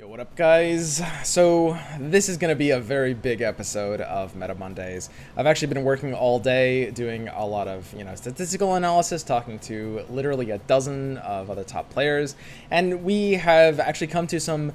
Yo, what up guys? So this is going to be a very big episode of Meta Mondays. I've actually been working all day doing a lot of, statistical analysis, talking to literally a dozen of other top players, and we have actually come to some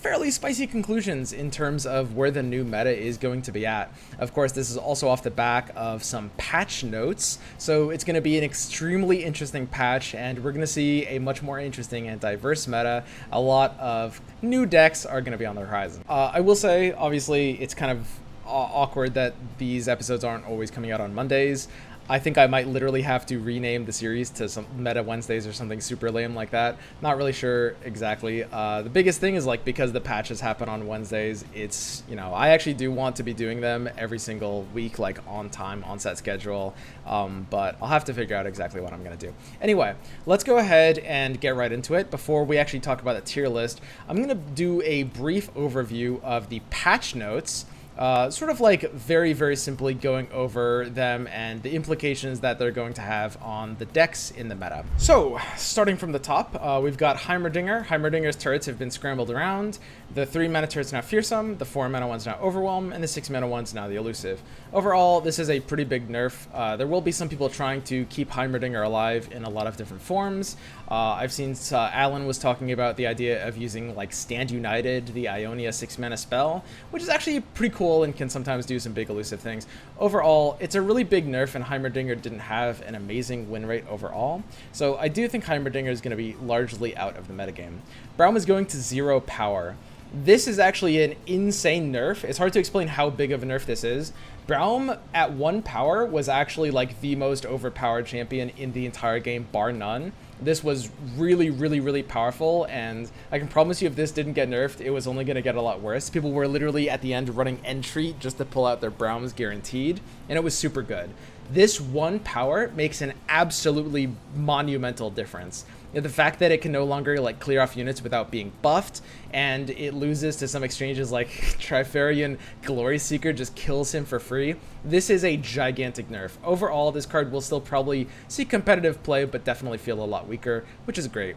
fairly spicy conclusions in terms of where the new meta is going to be at. Of course, this is also off the back of some patch notes, so it's going to be an extremely interesting patch, and we're going to see a much more interesting and diverse meta. A lot of new decks are going to be on the horizon. I will say, obviously, it's kind of awkward that these episodes aren't always coming out on Mondays. I think I might literally have to rename the series to some Meta Wednesdays or something super lame like that. Not really sure exactly. The biggest thing is because the patches happen on Wednesdays, it's, I actually do want to be doing them every single week, on time, on set schedule. But I'll have to figure out exactly what I'm going to do. Anyway, let's go ahead and get right into it. Before we actually talk about the tier list, I'm going to do a brief overview of the patch notes. Very, very simply going over them and the implications that they're going to have on the decks in the meta. So, starting from the top, we've got Heimerdinger. Heimerdinger's turrets have been scrambled around. The 3 mana turret's now Fearsome, the 4 mana one's now Overwhelm, and the 6 mana one's now the Elusive. Overall, this is a pretty big nerf. There will be some people trying to keep Heimerdinger alive in a lot of different forms. I've seen Alan was talking about the idea of using Stand United, the Ionia 6 mana spell, which is actually pretty cool and can sometimes do some big elusive things. Overall, it's a really big nerf, and Heimerdinger didn't have an amazing win rate overall. So I do think Heimerdinger is going to be largely out of the metagame. Braum is going to 0 power. This is actually an insane nerf. It's hard to explain how big of a nerf this is. Braum at 1 power was actually the most overpowered champion in the entire game, bar none. This was really, really, really powerful, and I can promise you if this didn't get nerfed, it was only going to get a lot worse. People were literally at the end running entry just to pull out their Braums guaranteed, and it was super good. This 1 power makes an absolutely monumental difference. The fact that it can no longer clear off units without being buffed, and it loses to some exchanges like Trifarian Glory Seeker just kills him for free. This is a gigantic nerf. Overall, this card will still probably see competitive play, but definitely feel a lot weaker, which is great.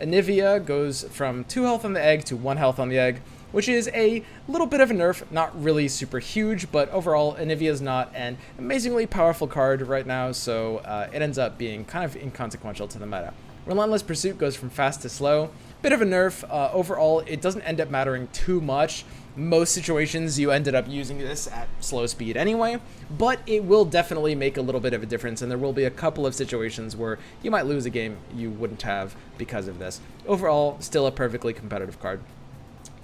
Anivia goes from 2 health on the egg to 1 health on the egg, which is a little bit of a nerf, not really super huge, but overall, Anivia is not an amazingly powerful card right now, so it ends up being kind of inconsequential to the meta. Relentless Pursuit goes from fast to slow. Bit of a nerf. Overall, it doesn't end up mattering too much. Most situations, you ended up using this at slow speed anyway, but it will definitely make a little bit of a difference, and there will be a couple of situations where you might lose a game you wouldn't have because of this. Overall, still a perfectly competitive card.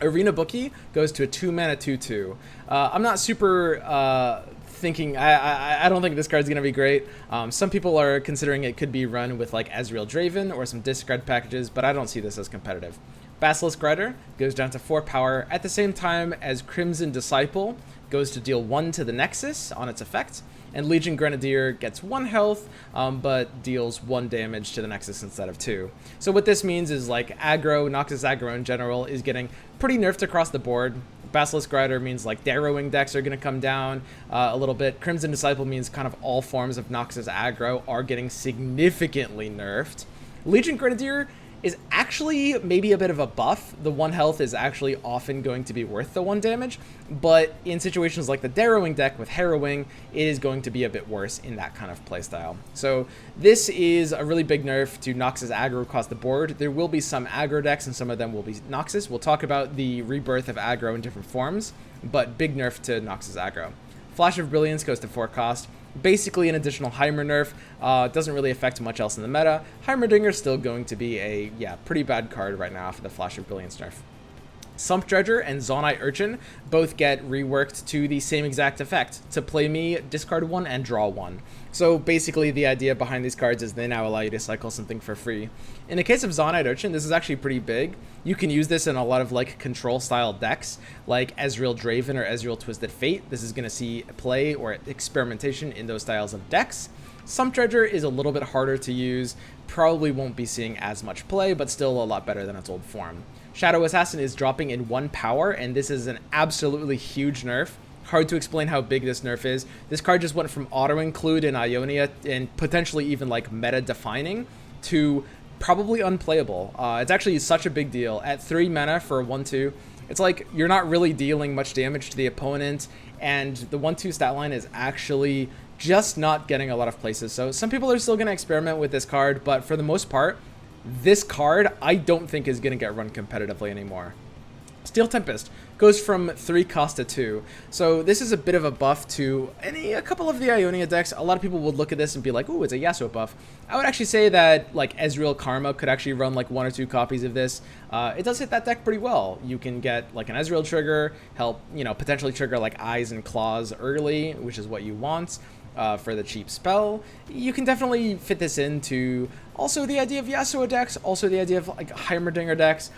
Arena Bookie goes to a 2 mana 2/2. I'm not super thinking, I don't think this card's gonna be great. Some people are considering it could be run with Ezreal Draven or some discard packages, but I don't see this as competitive. Basilisk Rider goes down to 4 power at the same time as Crimson Disciple goes to deal 1 to the Nexus on its effect, and Legion Grenadier gets 1 health, but deals 1 damage to the Nexus instead of 2. So what this means is Aggro, Nox Aggro in general, is getting pretty nerfed across the board. Basilisk Rider means Darrowing decks are going to come down a little bit. Crimson Disciple means kind of all forms of Nox's aggro are getting significantly nerfed. Legion Grenadier is actually maybe a bit of a buff. The 1 health is actually often going to be worth the 1 damage, but in situations like the Darrowing deck with Harrowing, it is going to be a bit worse in that kind of playstyle. So this is a really big nerf to Nox's aggro across the board. There will be some aggro decks, and some of them will be Nox's. We'll talk about the rebirth of aggro in different forms, but big nerf to Nox's aggro. Flash of Brilliance goes to 4 cost. Basically an additional Heimer nerf. Doesn't really affect much else in the meta. Heimerdinger is still going to be a, pretty bad card right now for the Flash of Brilliance nerf. Sump Dredger and Zonai Urchin both get reworked to the same exact effect. To play me, discard 1 and draw 1. So basically the idea behind these cards is they now allow you to cycle something for free. In the case of Zonai Urchin, this is actually pretty big. You can use this in a lot of control style decks like Ezreal Draven or Ezreal Twisted Fate. This is going to see play or experimentation in those styles of decks. Sump Dredger is a little bit harder to use, probably won't be seeing as much play, but still a lot better than its old form. Shadow Assassin is dropping in 1 power, and this is an absolutely huge nerf. Hard to explain how big this nerf is. This card just went from auto-include in Ionia and potentially even meta-defining to probably unplayable. It's actually such a big deal. At 3 mana for a 1/2, it's like you're not really dealing much damage to the opponent, and the 1/2 stat line is actually just not getting a lot of places. So some people are still going to experiment with this card, but for the most part, this card I don't think is going to get run competitively anymore. Steel Tempest goes from 3 cost to 2. So this is a bit of a buff to a couple of the Ionia decks. A lot of people would look at this and be like, ooh, it's a Yasuo buff. I would actually say that like Ezreal Karma could actually run like 1 or 2 copies of this. It does hit that deck pretty well. You can get like an Ezreal trigger, help, potentially trigger like Eyes and Claws early, which is what you want. For the cheap spell. You can definitely fit this into also the idea of Yasuo decks, also the idea of like Heimerdinger decks,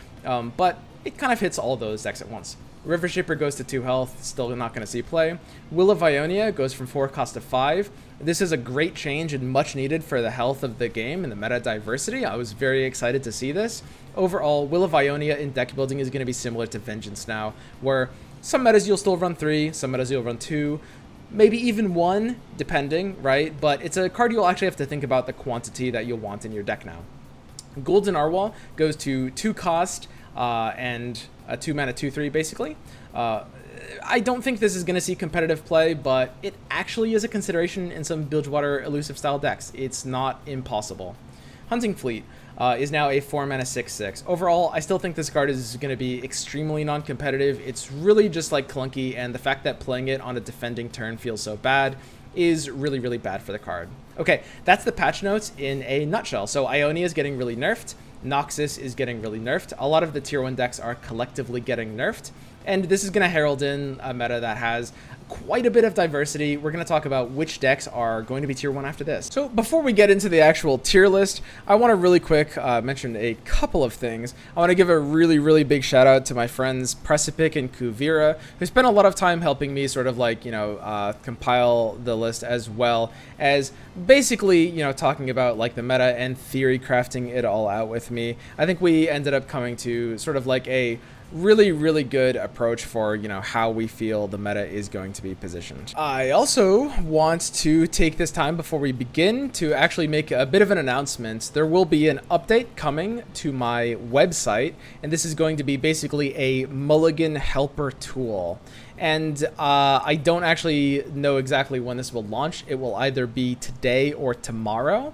but it kind of hits all those decks at once. River Shaper goes to 2 health, still not going to see play. Will of Ionia goes from 4 cost to 5. This is a great change and much needed for the health of the game and the meta diversity. I was very excited to see this. Overall, Will of Ionia in deck building is going to be similar to Vengeance now, where some metas you'll still run 3, some metas you'll run 2, maybe even 1, depending, right? But it's a card you'll actually have to think about the quantity that you'll want in your deck now. Golden Arwal goes to 2 cost and a 2 mana 2/3 basically. I don't think this is going to see competitive play, but it actually is a consideration in some Bilgewater Elusive style decks. It's not impossible. Hunting Fleet is now a 4 mana 6/6. Overall, I still think this card is going to be extremely non-competitive. It's really just like clunky, and the fact that playing it on a defending turn feels so bad is really, really bad for the card. Okay, that's the patch notes in a nutshell. So Ionia is getting really nerfed. Noxus is getting really nerfed. A lot of the tier 1 decks are collectively getting nerfed. And this is going to herald in a meta that has quite a bit of diversity. We're going to talk about which decks are going to be tier 1 after this. So before we get into the actual tier list, I want to really quick mention a couple of things. I want to give a really, really big shout out to my friends Precipic and Kuvira, who spent a lot of time helping me sort of like, compile the list, as well as basically, talking about like the meta and theory crafting it all out with me. I think we ended up coming to sort of like a really, really good approach for, how we feel the meta is going to be positioned. I also want to take this time before we begin to actually make a bit of an announcement. There will be an update coming to my website, and this is going to be basically a Mulligan Helper tool. And I don't actually know exactly when this will launch. It will either be today or tomorrow.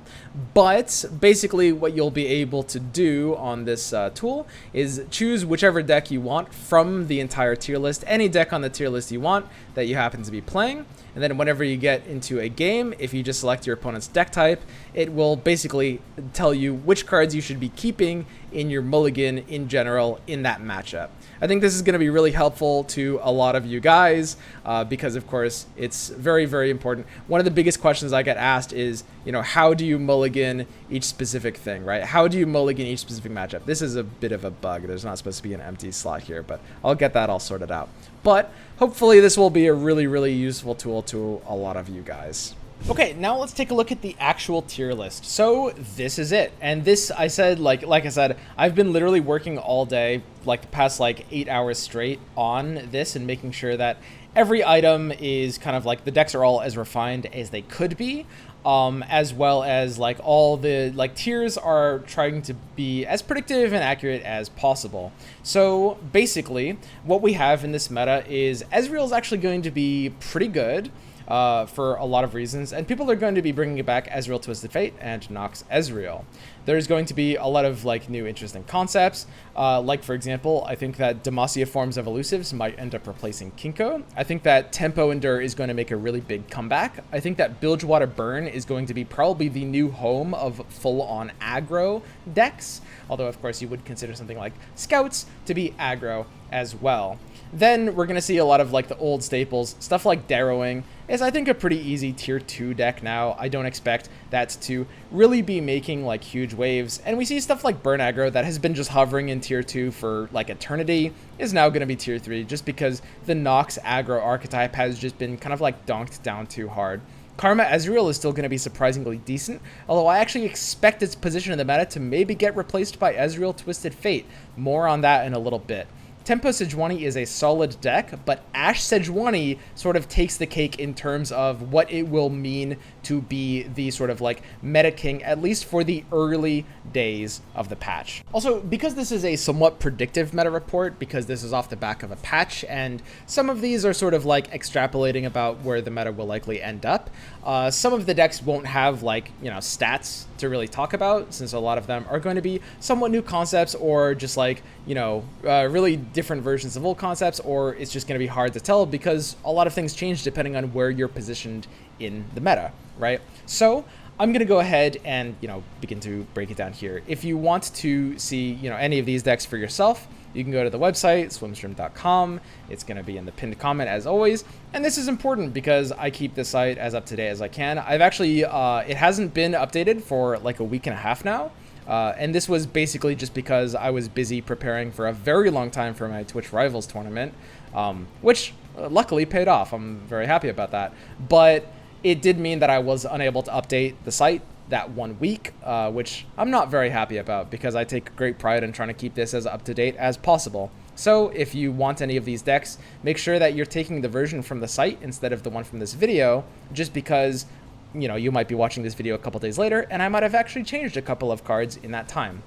But basically what you'll be able to do on this tool is choose whichever deck you want from the entire tier list, any deck on the tier list you want that you happen to be playing. And then whenever you get into a game, if you just select your opponent's deck type, it will basically tell you which cards you should be keeping in your mulligan in general in that matchup. I think this is going to be really helpful to a lot of you guys because, of course, it's very, very important. One of the biggest questions I get asked is, how do you mulligan each specific thing, right? How do you mulligan each specific matchup? This is a bit of a bug. There's not supposed to be an empty slot here, but I'll get that all sorted out. But hopefully this will be a really, really useful tool to a lot of you guys. Okay, now let's take a look at the actual tier list. So this is it. And this, I said, like I said, I've been literally working all day, like the past 8 hours straight on this and making sure that every item is kind of like the decks are all as refined as they could be. As well as all the tiers are trying to be as predictive and accurate as possible. So basically what we have in this meta is Ezreal is actually going to be pretty good. For a lot of reasons, and people are going to be bringing it back Ezreal Twisted Fate and Nox Ezreal. There's going to be a lot of new interesting concepts, for example, I think that Demacia forms of Elusives might end up replacing Kinko. I think that Tempo Endure is going to make a really big comeback. I think that Bilgewater Burn is going to be probably the new home of full-on aggro decks, although of course you would consider something like Scouts to be aggro as well. Then we're going to see a lot of the old staples, stuff like Darrowing is I think a pretty easy tier 2 deck now. I don't expect that to really be making huge waves. And we see stuff like Burn Aggro that has been just hovering in tier 2 for eternity is now going to be tier 3 just because the Nox Aggro archetype has just been kind of donked down too hard. Karma Ezreal is still going to be surprisingly decent, although I actually expect its position in the meta to maybe get replaced by Ezreal Twisted Fate. More on that in a little bit. Tempo Sejuani is a solid deck, but Ashe Sejuani sort of takes the cake in terms of what it will mean to be the sort of like meta king, at least for the early days of the patch. Also, because this is a somewhat predictive meta report, because this is off the back of a patch, and some of these are sort of like extrapolating about where the meta will likely end up, some of the decks won't have like, you know, stats to really talk about, since a lot of them are going to be somewhat new concepts, or just like, you know, really different versions of old concepts, or it's just going to be hard to tell because a lot of things change depending on where you're positioned in the meta, right? So I'm going to go ahead and, you know, begin to break it down here. If you want to see, you know, any of these decks for yourself, you can go to the website, swimstream.com. It's going to be in the pinned comment as always. And this is important because I keep the site as up to date as I can. I've actually, it hasn't been updated for like a week and a half now. And this was basically just because I was busy preparing for a very long time for my Twitch Rivals tournament, which luckily paid off. I'm very happy about that. But it did mean that I was unable to update the site that 1 week, which I'm not very happy about because I take great pride in trying to keep this as up to date as possible. So if you want any of these decks, make sure that you're taking the version from the site instead of the one from this video, just because, you know, you might be watching this video a couple days later and I might have actually changed a couple of cards in that time.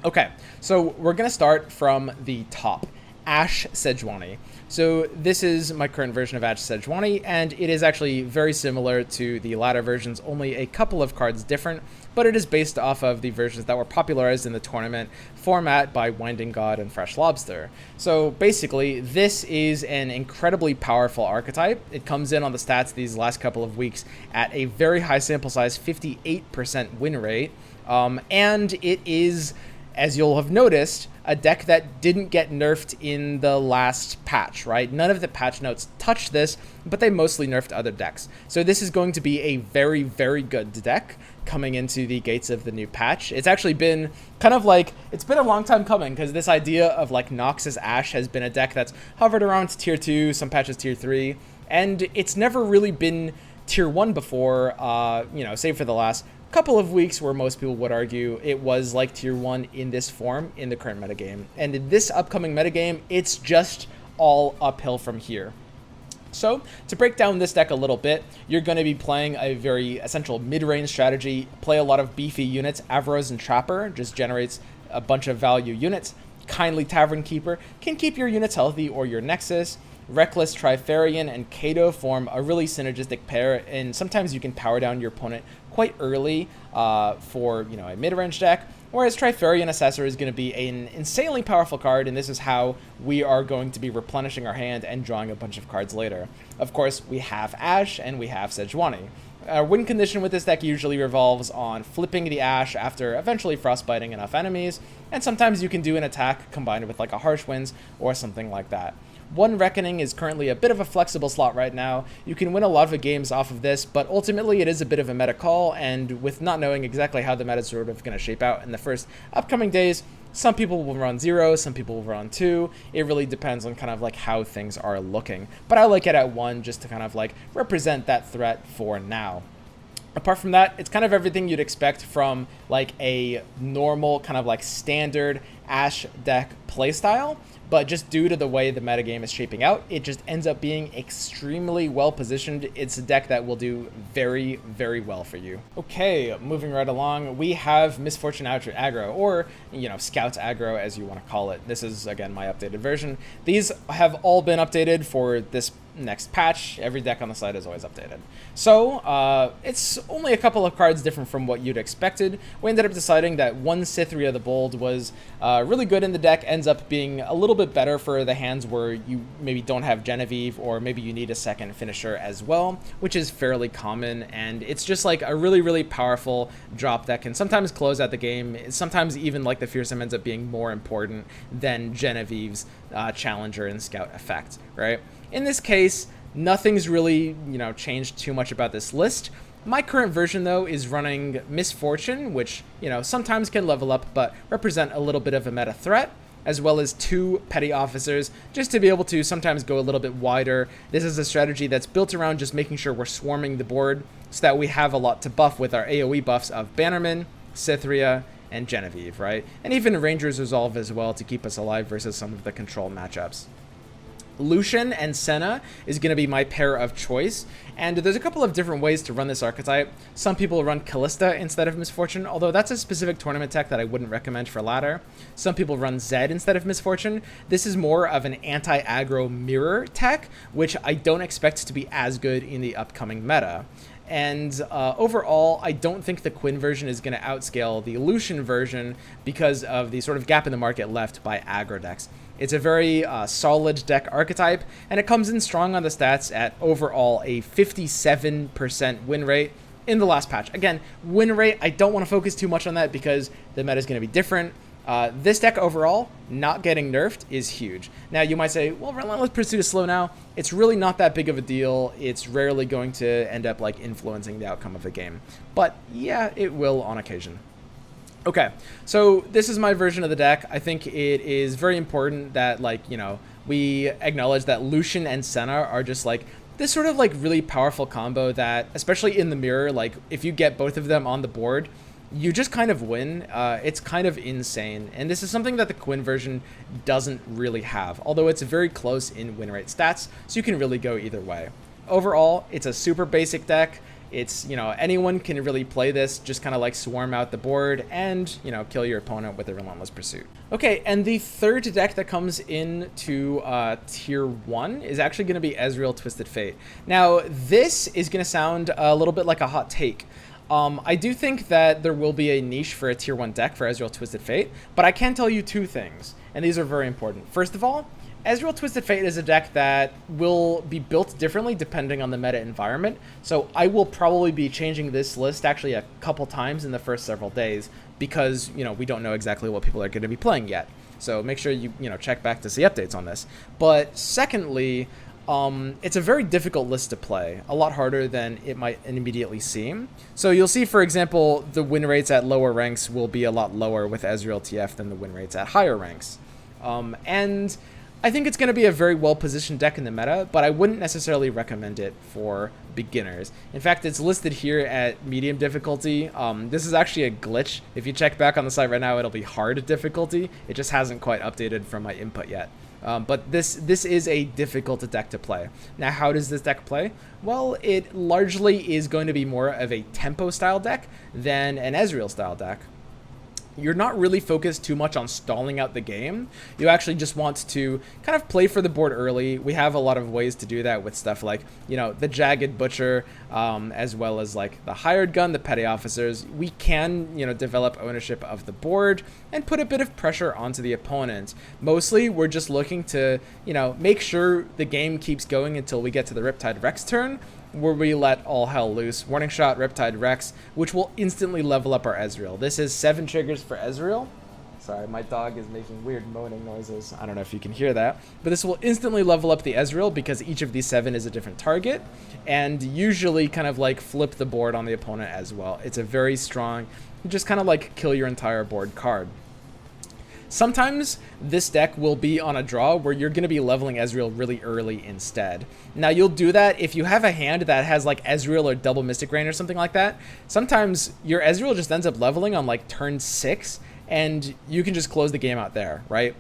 Okay, so we're going to start from the top. Ashe Sejuani. So this is my current version of Ashe Sejuani, and it is actually very similar to the latter versions, only a couple of cards different, but it is based off of the versions that were popularized in the tournament format by Winding God and Fresh Lobster. So basically, this is an incredibly powerful archetype. It comes in on the stats these last couple of weeks at a very high sample size, 58% win rate, and it is, as you'll have noticed, a deck that didn't get nerfed in the last patch, right? None of the patch notes touched this, but they mostly nerfed other decks. So this is going to be a very, very good deck coming into the gates of the new patch. It's actually been kind of like, it's been a long time coming, because this idea of like Nox's Ashe has been a deck that's hovered around tier 2, some patches tier 3, and it's never really been tier 1 before, you know, save for the last couple of weeks where most people would argue it was like tier 1 in this form in the current metagame. And in this upcoming metagame, it's just all uphill from here. So to break down this deck a little bit, you're going to be playing a very essential mid-range strategy, play a lot of beefy units. Avros and Trapper just generates a bunch of value units. Kindly Tavern Keeper can keep your units healthy, or your Nexus. Reckless Trifarian and Kato form a really synergistic pair, and sometimes you can power down your opponent quite early for, you know, a mid-range deck, whereas Trifarian Assessor is going to be an insanely powerful card, and this is how we are going to be replenishing our hand and drawing a bunch of cards later. Of course, we have Ashe and we have Sejuani. Our win condition with this deck usually revolves on flipping the Ashe after eventually frostbiting enough enemies, and sometimes you can do an attack combined with like a Harsh Winds or something like that. One Reckoning is currently a bit of a flexible slot right now. You can win a lot of the games off of this, but ultimately it is a bit of a meta call, and with not knowing exactly how the meta is sort of going to shape out in the first upcoming days, some people will run 0, some people will run 2. It really depends on kind of like how things are looking. But I like it at 1 just to kind of like represent that threat for now. Apart from that, it's kind of everything you'd expect from like a normal kind of like standard Ashe deck playstyle, but just due to the way the metagame is shaping out, it just ends up being extremely well positioned. It's a deck that will do very, very well for you. Okay, moving right along, we have Misfortune Aggro, or, you know, Scouts Aggro as you want to call it. This is, again, my updated version. These have all been updated for this next patch. Every deck on the site is always updated. So it's only a couple of cards different from what you'd expected. We ended up deciding that one Cytheria the Bold was really good in the deck, ends up being a little bit better for the hands where you maybe don't have Genevieve, or maybe you need a second finisher as well, which is fairly common, and it's just like a really, really powerful drop that can sometimes close out the game. Sometimes even like the Fearsome ends up being more important than Genevieve's Challenger and Scout effect, right? In this case, nothing's really, you know, changed too much about this list. My current version, though, is running Misfortune, which, you know, sometimes can level up, but represent a little bit of a meta threat, as well as 2 Petty Officers, just to be able to sometimes go a little bit wider. This is a strategy that's built around just making sure we're swarming the board so that we have a lot to buff with our AoE buffs of Bannerman, Cytheria, and Genevieve, right? And even Ranger's Resolve as well to keep us alive versus some of the control matchups. Lucian and Senna is going to be my pair of choice, and there's a couple of different ways to run this archetype. Some people run Callista instead of Misfortune, although that's a specific tournament tech that I wouldn't recommend for ladder. Some people run Zed instead of Misfortune. This is more of an anti-aggro mirror tech, which I don't expect to be as good in the upcoming meta. And overall, I don't think the Quinn version is going to outscale the Lucian version because of the sort of gap in the market left by aggro decks. It's a very solid deck archetype, and it comes in strong on the stats at overall a 57% win rate in the last patch. Again, win rate, I don't want to focus too much on that because the meta is going to be different. This deck overall, not getting nerfed is huge. Now, you might say, well, Relentless Pursuit is slow now. It's really not that big of a deal. It's rarely going to end up like influencing the outcome of the game. But yeah, it will on occasion. Okay, so this is my version of the deck. I think it is very important that, like, you know, we acknowledge that Lucian and Senna are just like this sort of like really powerful combo that, especially in the mirror, like if you get both of them on the board, you just kind of win. It's kind of insane. And this is something that the Quinn version doesn't really have, although it's very close in win rate stats, so you can really go either way. Overall, it's a super basic deck. It's, you know, anyone can really play this, just kind of like swarm out the board and, you know, kill your opponent with a Relentless Pursuit. Okay, and the third deck that comes into tier 1 is actually going to be Ezreal Twisted Fate. Now, this is going to sound a little bit like a hot take. I do think that there will be a niche for a tier 1 deck for Ezreal Twisted Fate, but I can tell you two things, and these are very important. First of all, Ezreal Twisted Fate is a deck that will be built differently depending on the meta environment, so I will probably be changing this list actually a couple times in the first several days because, you know, we don't know exactly what people are going to be playing yet. So make sure you check back to see updates on this. But secondly, it's a very difficult list to play, a lot harder than it might immediately seem. So you'll see, for example, the win rates at lower ranks will be a lot lower with Ezreal TF than the win rates at higher ranks. And I think it's going to be a very well-positioned deck in the meta, but I wouldn't necessarily recommend it for beginners. In fact, it's listed here at medium difficulty. This is actually a glitch. If you check back on the site right now, it'll be hard difficulty. It just hasn't quite updated from my input yet. But this is a difficult deck to play. Now, how does this deck play? Well, it largely is going to be more of a tempo-style deck than an Ezreal-style deck. You're not really focused too much on stalling out the game. You actually just want to kind of play for the board early. We have a lot of ways to do that with stuff like, you know, the Jagged Butcher, as well as like the Hired Gun, the Petty Officers. We can, you know, develop ownership of the board and put a bit of pressure onto the opponent. Mostly, we're just looking to, you know, make sure the game keeps going until we get to the Riptide Rex turn, where we let all hell loose. Warning Shot, Riptide Rex, which will instantly level up our Ezreal. This is 7 triggers for Ezreal. Sorry, my dog is making weird moaning noises. I don't know if you can hear that. But this will instantly level up the Ezreal because each of these 7 is a different target, and usually kind of like flip the board on the opponent as well. It's a very strong, just kind of like kill your entire board card. Sometimes this deck will be on a draw where you're going to be leveling Ezreal really early instead. Now, you'll do that if you have a hand that has like Ezreal or double Mystic Rain or something like that. Sometimes your Ezreal just ends up leveling on like turn 6 and you can just close the game out there, right?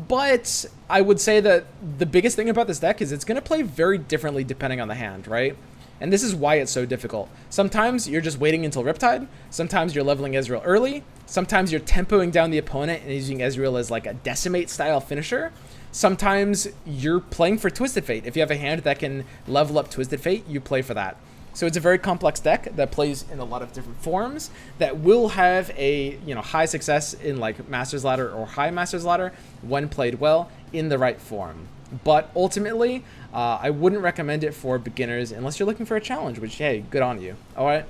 But I would say that the biggest thing about this deck is it's going to play very differently depending on the hand, right? And this is why it's so difficult. Sometimes you're just waiting until Riptide. Sometimes you're leveling Ezreal early. Sometimes you're tempoing down the opponent and using Ezreal as like a Decimate style finisher. Sometimes you're playing for Twisted Fate. If you have a hand that can level up Twisted Fate, you play for that. So it's a very complex deck that plays in a lot of different forms that will have a, you know, high success in like Master's Ladder or High Master's Ladder when played well in the right form. But ultimately, I wouldn't recommend it for beginners unless you're looking for a challenge, which, hey, good on you. All right.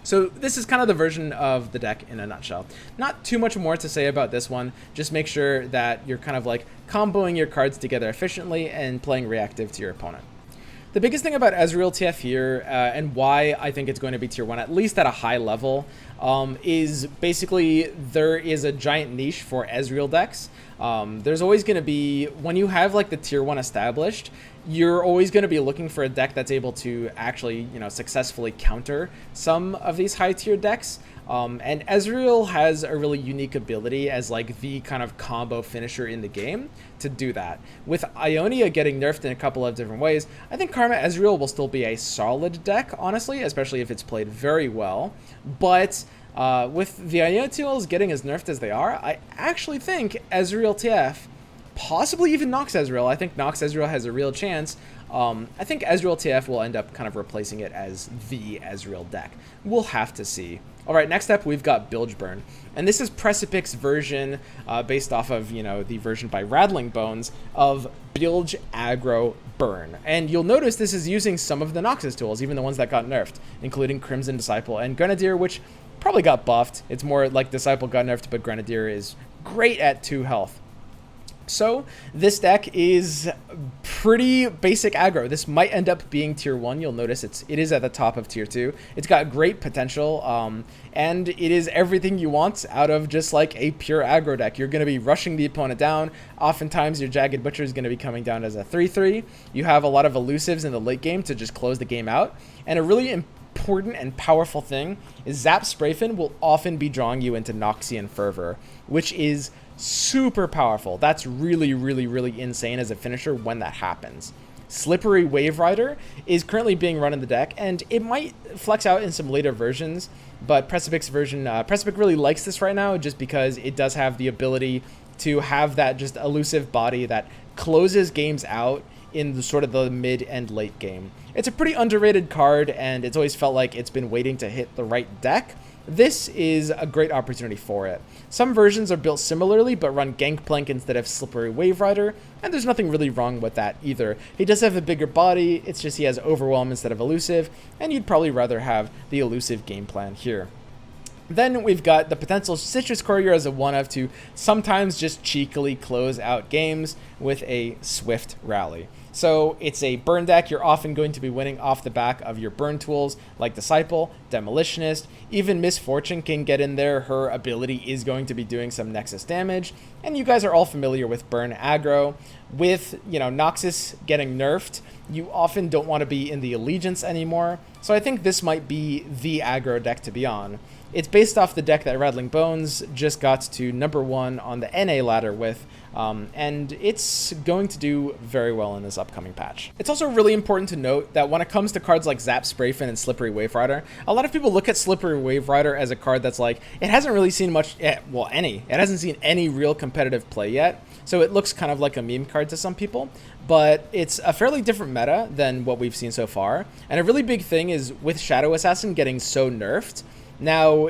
So this is kind of the version of the deck in a nutshell. Not too much more to say about this one. Just make sure that you're kind of like comboing your cards together efficiently and playing reactive to your opponent. The biggest thing about Ezreal TF here, and why I think it's going to be tier 1, at least at a high level, is basically there is a giant niche for Ezreal decks. There's always going to be, when you have like the tier 1 established, you're always going to be looking for a deck that's able to actually, you know, successfully counter some of these high tier decks. And Ezreal has a really unique ability as like the kind of combo finisher in the game to do that. With Ionia getting nerfed in a couple of different ways, I think Karma Ezreal will still be a solid deck, honestly, especially if it's played very well. But with the Ionia tools getting as nerfed as they are, I actually think Ezreal TF, possibly even Nox Ezreal, I think Nox Ezreal has a real chance. I think Ezreal TF will end up kind of replacing it as the Ezreal deck. We'll have to see. All right, next up we've got Bilge Burn, and this is Precipix's version, based off of, you know, the version by Rattling Bones of Bilge Aggro Burn. And you'll notice this is using some of the Nox's tools, even the ones that got nerfed, including Crimson Disciple and Grenadier, which probably got buffed. It's more like Disciple got nerfed, but Grenadier is great at 2 health. So this deck is pretty basic aggro. This might end up being tier 1. You'll notice it is at the top of tier 2. It's got great potential, and it is everything you want out of just like a pure aggro deck. You're going to be rushing the opponent down. Oftentimes your Jagged Butcher is going to be coming down as a 3/3. You have a lot of elusives in the late game to just close the game out. And a really important and powerful thing is Zap Sprayfin will often be drawing you into Noxian Fervor, which is super powerful. That's really, really, really insane as a finisher when that happens. Slippery Wave Rider is currently being run in the deck, and it might flex out in some later versions, but Precipix version, Precipix really likes this right now just because it does have the ability to have that just elusive body that closes games out in the sort of the mid and late game. It's a pretty underrated card, and it's always felt like it's been waiting to hit the right deck. This is a great opportunity for it. Some versions are built similarly, but run Gangplank instead of Slippery Wave Rider, and there's nothing really wrong with that either. He does have a bigger body, it's just he has Overwhelm instead of Elusive, and you'd probably rather have the Elusive game plan here. Then we've got the potential Citrus Courier as a 1-of to sometimes just cheekily close out games with a Swift Rally. So it's a burn deck. You're often going to be winning off the back of your burn tools like Disciple, Demolitionist. Even Miss Fortune can get in there. Her ability is going to be doing some Nexus damage. And you guys are all familiar with burn aggro. With, you know, Noxus getting nerfed, you often don't want to be in the Allegiance anymore. So I think this might be the aggro deck to be on. It's based off the deck that Rattling Bones just got to #1 on the NA ladder with, and it's going to do very well in this upcoming patch. It's also really important to note that when it comes to cards like Zap Sprayfin and Slippery Wave Rider, a lot of people look at Slippery Wave Rider as a card that's like, it hasn't really seen much, it hasn't seen any real competitive play yet, so it looks kind of like a meme card to some people, but it's a fairly different meta than what we've seen so far, and a really big thing is with Shadow Assassin getting so nerfed, now,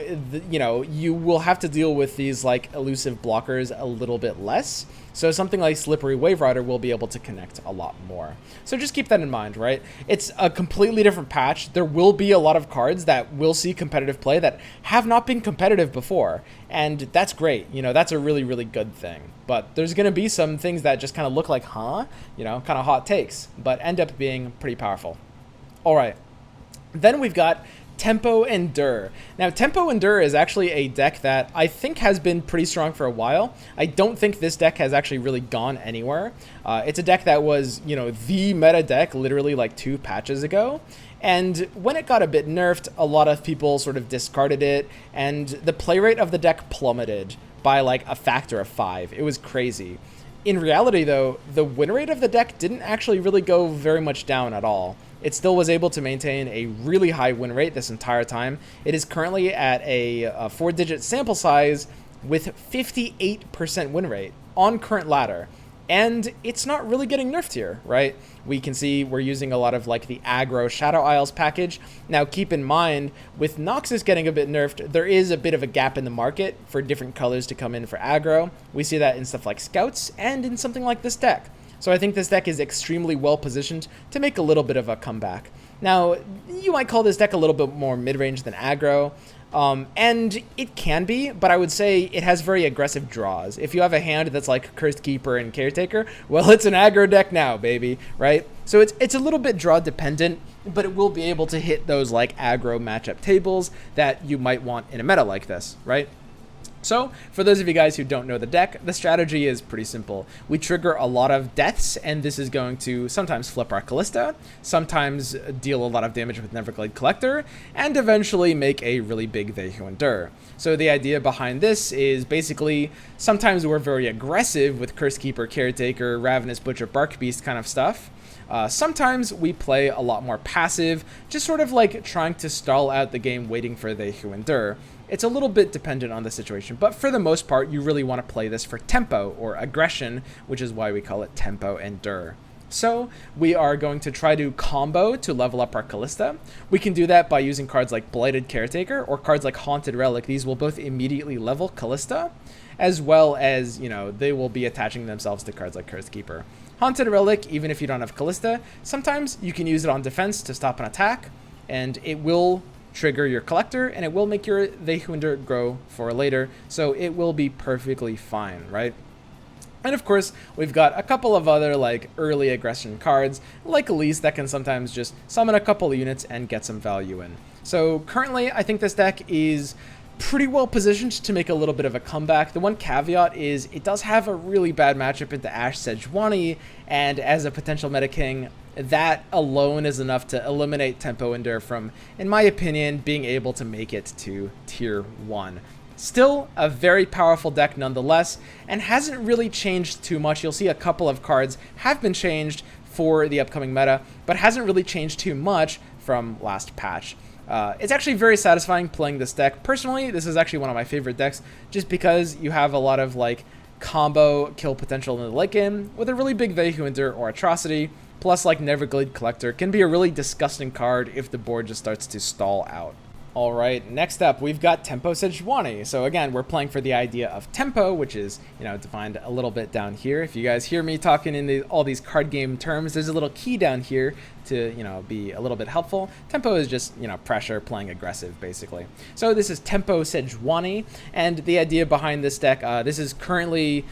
you know, you will have to deal with these like elusive blockers a little bit less. So something like Slippery Wave Rider will be able to connect a lot more. So just keep that in mind, right? It's a completely different patch. There will be a lot of cards that will see competitive play that have not been competitive before. And that's great. You know, that's a really, really good thing. But there's going to be some things that just kind of look like, you know, kind of hot takes, but end up being pretty powerful. All right. Then we've got Tempo Endure. Now, Tempo Endure is actually a deck that I think has been pretty strong for a while. I don't think this deck has actually really gone anywhere. It's a deck that was, you know, the meta deck literally like 2 patches ago. And when it got a bit nerfed, a lot of people sort of discarded it, and the play rate of the deck plummeted by like a factor of 5. It was crazy. In reality, though, the win rate of the deck didn't actually really go very much down at all. It still was able to maintain a really high win rate this entire time. It is currently at a 4-digit sample size with 58% win rate on current ladder. And it's not really getting nerfed here, right? We can see we're using a lot of like the aggro Shadow Isles package. Now keep in mind, with Noxus getting a bit nerfed, there is a bit of a gap in the market for different colors to come in for aggro. We see that in stuff like Scouts and in something like this deck. So I think this deck is extremely well positioned to make a little bit of a comeback. Now, you might call this deck a little bit more mid-range than aggro, and it can be, but I would say it has very aggressive draws. If you have a hand that's like Cursed Keeper and Caretaker, well, it's an aggro deck now, baby, right? So it's a little bit draw dependent, but it will be able to hit those like aggro matchup tables that you might want in a meta like this, right? So, for those of you guys who don't know the deck, the strategy is pretty simple. We trigger a lot of deaths, and this is going to sometimes flip our Callista, sometimes deal a lot of damage with Neverglade Collector, and eventually make a really big They Who Endure. So the idea behind this is basically, sometimes we're very aggressive with Cursekeeper, Caretaker, Ravenous Butcher, Bark Beast kind of stuff. Sometimes we play a lot more passive, just sort of like trying to stall out the game waiting for They Who Endure. It's a little bit dependent on the situation, but for the most part, you really want to play this for tempo or aggression, which is why we call it Tempo Endure. So we are going to try to combo to level up our Callista. We can do that by using cards like Blighted Caretaker or cards like Haunted Relic. These will both immediately level Callista, as well as, you know, they will be attaching themselves to cards like Cursekeeper. Haunted Relic, even if you don't have Callista, sometimes you can use it on defense to stop an attack, and it will trigger your Collector, and it will make your They Who Endure grow for later, so it will be perfectly fine, right? And of course, we've got a couple of other like early aggression cards, like Elise, that can sometimes just summon a couple of units and get some value in. So currently, I think this deck is pretty well positioned to make a little bit of a comeback. The one caveat is it does have a really bad matchup into Ashe Sejuani, and as a potential meta king, that alone is enough to eliminate Tempo Endure from, in my opinion, being able to make it to tier 1. Still a very powerful deck nonetheless, and hasn't really changed too much. You'll see a couple of cards have been changed for the upcoming meta, but hasn't really changed too much from last patch. It's actually very satisfying playing this deck. Personally, this is actually one of my favorite decks, just because you have a lot of like combo kill potential in the late game with a really big They Who Endure or Atrocity, plus like Neverglade Collector can be a really disgusting card if the board just starts to stall out. Alright, next up we've got Tempo Sejuani. So again, we're playing for the idea of tempo, which is, you know, defined a little bit down here. If you guys hear me talking in all these card game terms, there's a little key down here to, you know, be a little bit helpful. Tempo is just, you know, pressure, playing aggressive, basically. So this is Tempo Sejuani, and the idea behind this deck, this is currently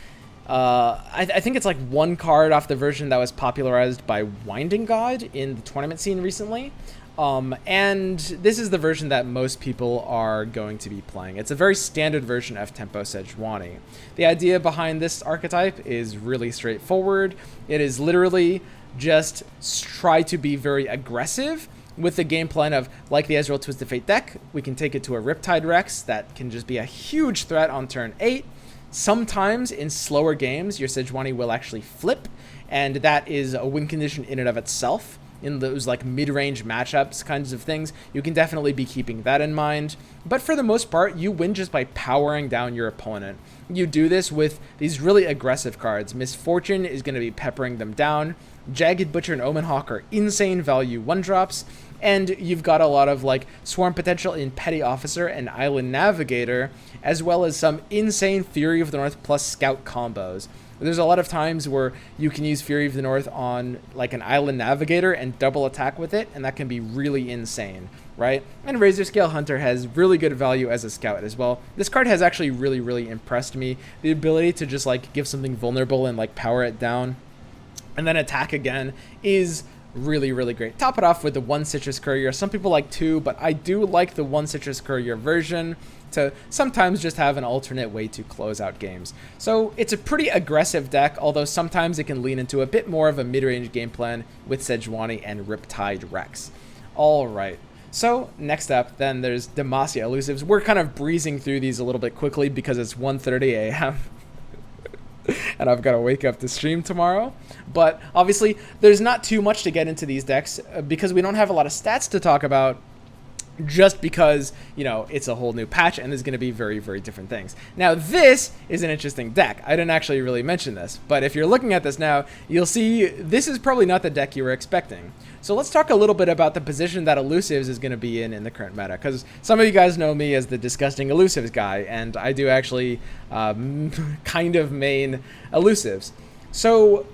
I think it's like one card off the version that was popularized by Winding God in the tournament scene recently. And this is the version that most people are going to be playing. It's a very standard version of Tempo Sejuani. The idea behind this archetype is really straightforward. It is literally just try to be very aggressive with the game plan of, like the Ezreal Twisted Fate deck, we can take it to a Riptide Rex that can just be a huge threat on turn 8. Sometimes in slower games, your Sejuani will actually flip, and that is a win condition in and of itself. In those like mid-range matchups kinds of things, you can definitely be keeping that in mind. But for the most part, you win just by powering down your opponent. You do this with these really aggressive cards. Misfortune is going to be peppering them down. Jagged Butcher and Omen Hawk are insane value 1-drops. And you've got a lot of like swarm potential in Petty Officer and Island Navigator, as well as some insane Fury of the North plus Scout combos. There's a lot of times where you can use Fury of the North on like an Island Navigator and double attack with it, and that can be really insane, right? And Razor Scale Hunter has really good value as a scout as well. This card has actually really impressed me. The ability to just like give something vulnerable and like power it down and then attack again is really great. Top it off with the 1 Citrus Courier. Some people like 2, but I do like the 1 Citrus Courier version to sometimes just have an alternate way to close out games. So it's a pretty aggressive deck, although sometimes it can lean into a bit more of a mid-range game plan with Sejuani and Riptide Rex. Alright, so next up then there's Demacia Elusives. We're kind of breezing through these a little bit quickly because it's 1:30 a.m. and I've got to wake up to stream tomorrow. But obviously, there's not too much to get into these decks because we don't have a lot of stats to talk about, just because, you know, it's a whole new patch and there's going to be very different things. Now, this is an interesting deck. I didn't actually really mention this, but if you're looking at this now, you'll see this is probably not the deck you were expecting. So let's talk a little bit about the position that Elusives is going to be in the current meta, because some of you guys know me as the disgusting Elusives guy, and I do actually kind of main Elusives. So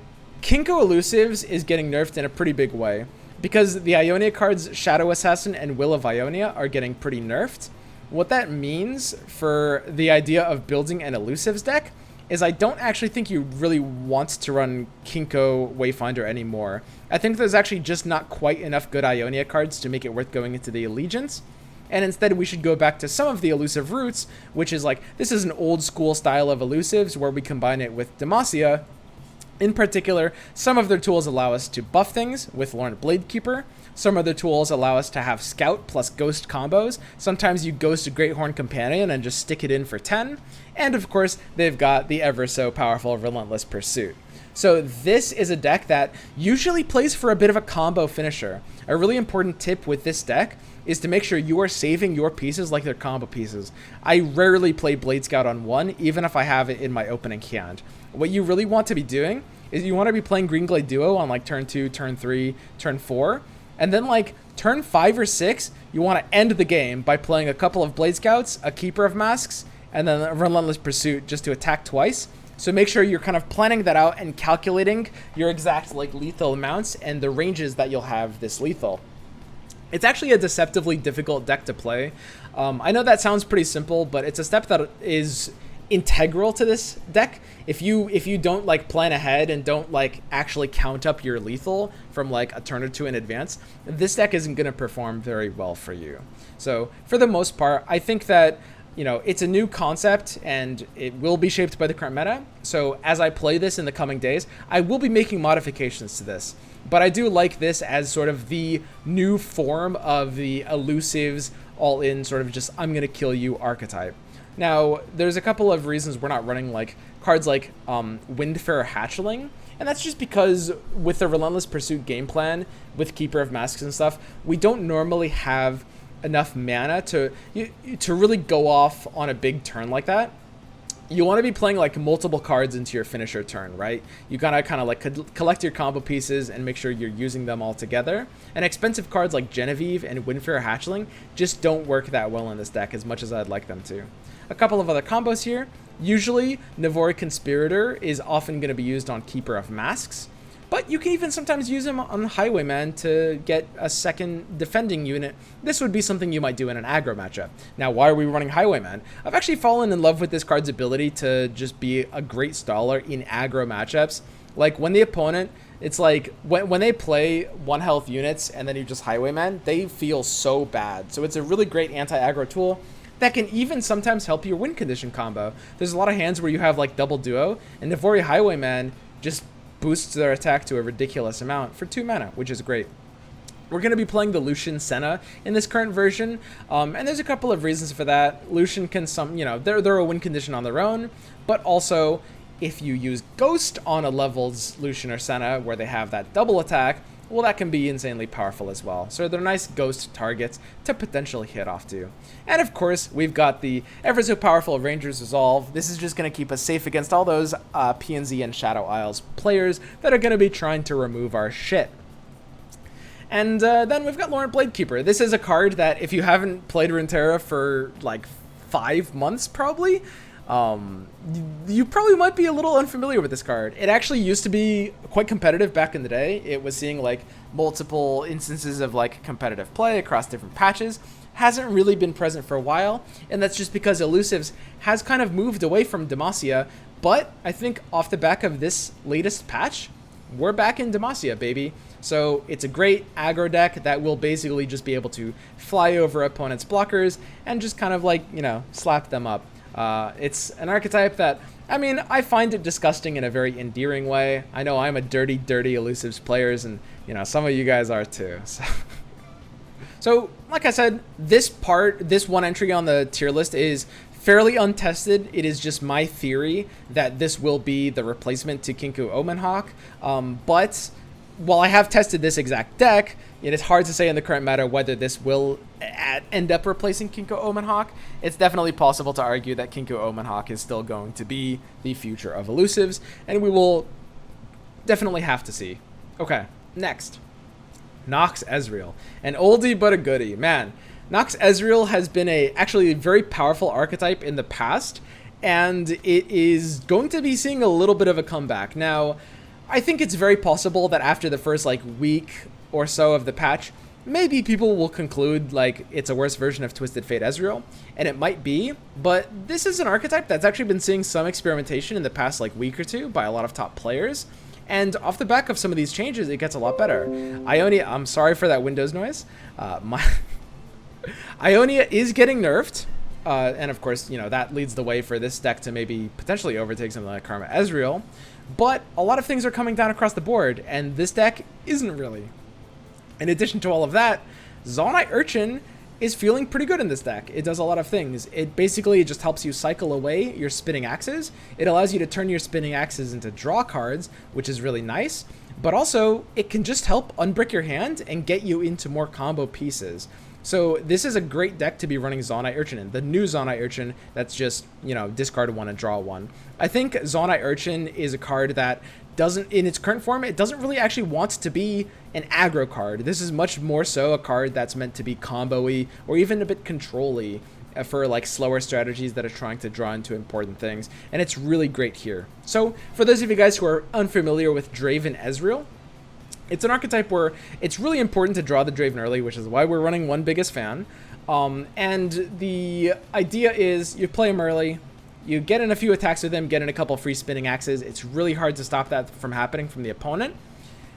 Kinko Elusives is getting nerfed in a pretty big way, because the Ionia cards Shadow Assassin and Will of Ionia are getting pretty nerfed. What that means for the idea of building an Elusives deck is I don't actually think you really want to run Kinko Wayfinder anymore. I think there's actually just not quite enough good Ionia cards to make it worth going into the Allegiance. and instead we should go back to some of the elusive roots, which is like, this is an old school style of elusives where we combine it with Demacia. In particular, some of their tools allow us to buff things with Lorn Bladekeeper. Some of their tools allow us to have Scout plus Ghost combos. Sometimes you Ghost a Greathorn Companion and just stick it in for 10. And of course, they've got the ever so powerful Relentless Pursuit. So this is a deck that usually plays for a bit of a combo finisher. A really important tip with this deck is to make sure you are saving your pieces like they're combo pieces. I rarely play Blade Scout on 1, even if I have it in my opening hand. What you really want to be doing is you want to be playing Greenglade Duo on like turn 2, turn 3, turn 4, and then like turn 5 or 6, you want to end the game by playing a couple of Blade Scouts, a Keeper of Masks, and then a Relentless Pursuit just to attack twice. So make sure you're kind of planning that out and calculating your exact like lethal amounts and the ranges that you'll have this lethal. It's actually a deceptively difficult deck to play. I know that sounds pretty simple, but it's a step that is integral to this deck. If you don't like plan ahead and don't like actually count up your lethal from like a turn or two in advance, this deck isn't going to perform very well for you. So for the most part, I think that, you know, it's a new concept and it will be shaped by the current meta. So as I play this in the coming days, I will be making modifications to this. But I do like this as sort of the new form of the elusives all in sort of just I'm going to kill you archetype. Now, there's a couple of reasons we're not running like cards like Windfarer Hatchling, and that's just because with the Relentless Pursuit game plan, with Keeper of Masks and stuff, we don't normally have enough mana to really go off on a big turn like that. You want to be playing like multiple cards into your finisher turn, right? You gotta kind of like collect your combo pieces and make sure you're using them all together. And expensive cards like Genevieve and Windfarer Hatchling just don't work that well in this deck as much as I'd like them to. A couple of other combos here. Usually, Navori Conspirator is often going to be used on Keeper of Masks, but you can even sometimes use him on Highwayman to get a second defending unit. This would be something you might do in an aggro matchup. Now, why are we running Highwayman? I've actually fallen in love with this card's ability to just be a great staller in aggro matchups. Like, when the opponent, it's like, when they play 1 health units and then you just Highwayman, they feel so bad. So it's a really great anti-aggro tool that can even sometimes help your win condition combo. There's a lot of hands where you have like double duo, and Navori Highwayman just boosts their attack to a ridiculous amount for 2 mana, which is great. We're going to be playing the Lucian Senna in this current version, and there's a couple of reasons for that. Lucian can they're a win condition on their own, but also if you use Ghost on a level's Lucian or Senna where they have that double attack, well, that can be insanely powerful as well. So they're nice ghost targets to potentially hit off to. And of course, we've got the ever so powerful Ranger's Resolve. This is just going to keep us safe against all those PNZ and Shadow Isles players that are going to be trying to remove our shit. And then we've got Lorn Bladekeeper. This is a card that if you haven't played Runeterra for like 5 months probably, you probably might be a little unfamiliar with this card. It actually used to be quite competitive back in the day. It was seeing like multiple instances of like competitive play across different patches. Hasn't really been present for a while, and that's just because Elusives has kind of moved away from Demacia, but I think off the back of this latest patch, we're back in Demacia, baby. So it's a great aggro deck that will basically just be able to fly over opponents' blockers and just kind of like, you know, slap them up. It's an archetype that, I mean, I find it disgusting in a very endearing way. I know I'm a dirty Elusives players, and, you know, some of you guys are too. So, like I said, this one entry on the tier list is fairly untested. It is just my theory that this will be the replacement to Kinku Omenhawk. But while I have tested this exact deck, it is hard to say in the current meta whether this will end up replacing Kinku Omenhawk. It's definitely possible to argue that Kinku Omenhawk is still going to be the future of Elusives, and we will definitely have to see. Okay, next. Nox Ezreal. An oldie but a goodie. Man, Nox Ezreal has been actually a very powerful archetype in the past, and it is going to be seeing a little bit of a comeback. Now, I think it's very possible that after the first like week or so of the patch, maybe people will conclude like it's a worse version of Twisted Fate Ezreal, and it might be, but this is an archetype that's actually been seeing some experimentation in the past like week or two by a lot of top players. And off the back of some of these changes, it gets a lot better. I'm sorry for that Windows noise. Ionia is getting nerfed. And of course, you know, that leads the way for this deck to maybe potentially overtake something like Karma Ezreal. But a lot of things are coming down across the board, and this deck isn't really. In addition to all of that, Zaunite Urchin is feeling pretty good in this deck. It does a lot of things. It basically just helps you cycle away your spinning axes. It allows you to turn your spinning axes into draw cards, which is really nice. But also, it can just help unbrick your hand and get you into more combo pieces. So this is a great deck to be running Zaunite Urchin in. The new Zaunite Urchin that's just, you know, discard one and draw one. I think Zaunite Urchin is a card that doesn't, in its current form, it doesn't really actually want to be an aggro card. This is much more so a card that's meant to be combo-y or even a bit control-y for like slower strategies that are trying to draw into important things. And it's really great here. So for those of you guys who are unfamiliar with Draven Ezreal, it's an archetype where it's really important to draw the Draven early, which is why we're running One Biggest Fan. And the idea is you play him early, you get in a few attacks with him, get in a couple free spinning axes. It's really hard to stop that from happening from the opponent.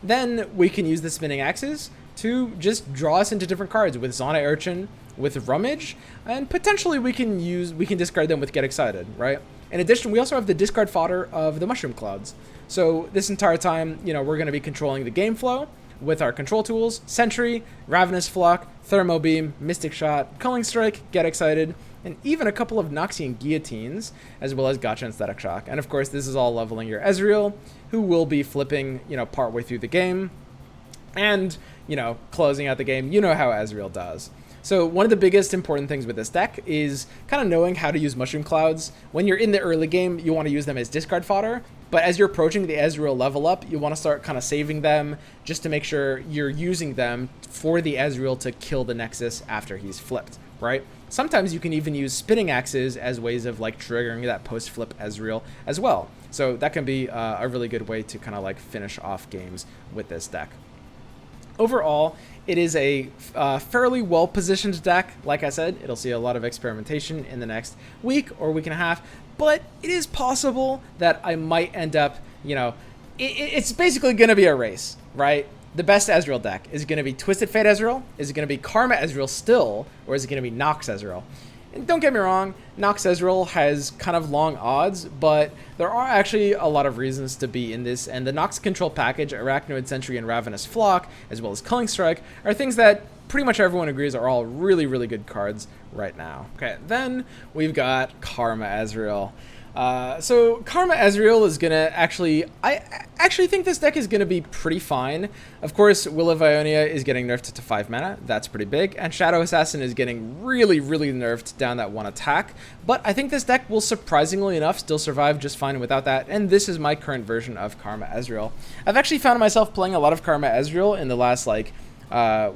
Then we can use the spinning axes to just draw us into different cards with Zaunite Urchin, with Rummage, and potentially we can discard them with Get Excited, right? In addition, we also have the discard fodder of the Mushroom Clouds. So this entire time, you know, we're going to be controlling the game flow with our control tools: Sentry, Ravenous Flock, Thermo Beam, Mystic Shot, Culling Strike, Get Excited, and even a couple of Noxian Guillotines, as well as Gotcha and Static Shock. And of course, this is all leveling your Ezreal, who will be flipping, you know, partway through the game, and, you know, closing out the game. You know how Ezreal does. So one of the biggest important things with this deck is kind of knowing how to use Mushroom Clouds. When you're in the early game, you want to use them as discard fodder, but as you're approaching the Ezreal level up, you want to start kind of saving them just to make sure you're using them for the Ezreal to kill the Nexus after he's flipped, right? Sometimes you can even use spinning axes as ways of like triggering that post-flip Ezreal as well. So that can be a really good way to kind of like finish off games with this deck. Overall, it is a fairly well-positioned deck. Like I said, it'll see a lot of experimentation in the next week or week and a half, but it is possible that I might end up, you know, it's basically going to be a race, right? The best Ezreal deck. Is it going to be Twisted Fate Ezreal? Is it going to be Karma Ezreal still? Or is it going to be Nox Ezreal? And don't get me wrong, Nox Ezreal has kind of long odds, but there are actually a lot of reasons to be in this, and the Nox Control package, Arachnoid Sentry, and Ravenous Flock, as well as Culling Strike, are things that pretty much everyone agrees are all really, really good cards right now. Okay, then we've got Karma Ezreal. So Karma Ezreal is gonna I actually think this deck is gonna be pretty fine. Of course, Will of Ionia is getting nerfed to 5 mana. That's pretty big. And Shadow Assassin is getting really, really nerfed down that one attack. But I think this deck will, surprisingly enough, still survive just fine without that. And this is my current version of Karma Ezreal. I've actually found myself playing a lot of Karma Ezreal in the last, like,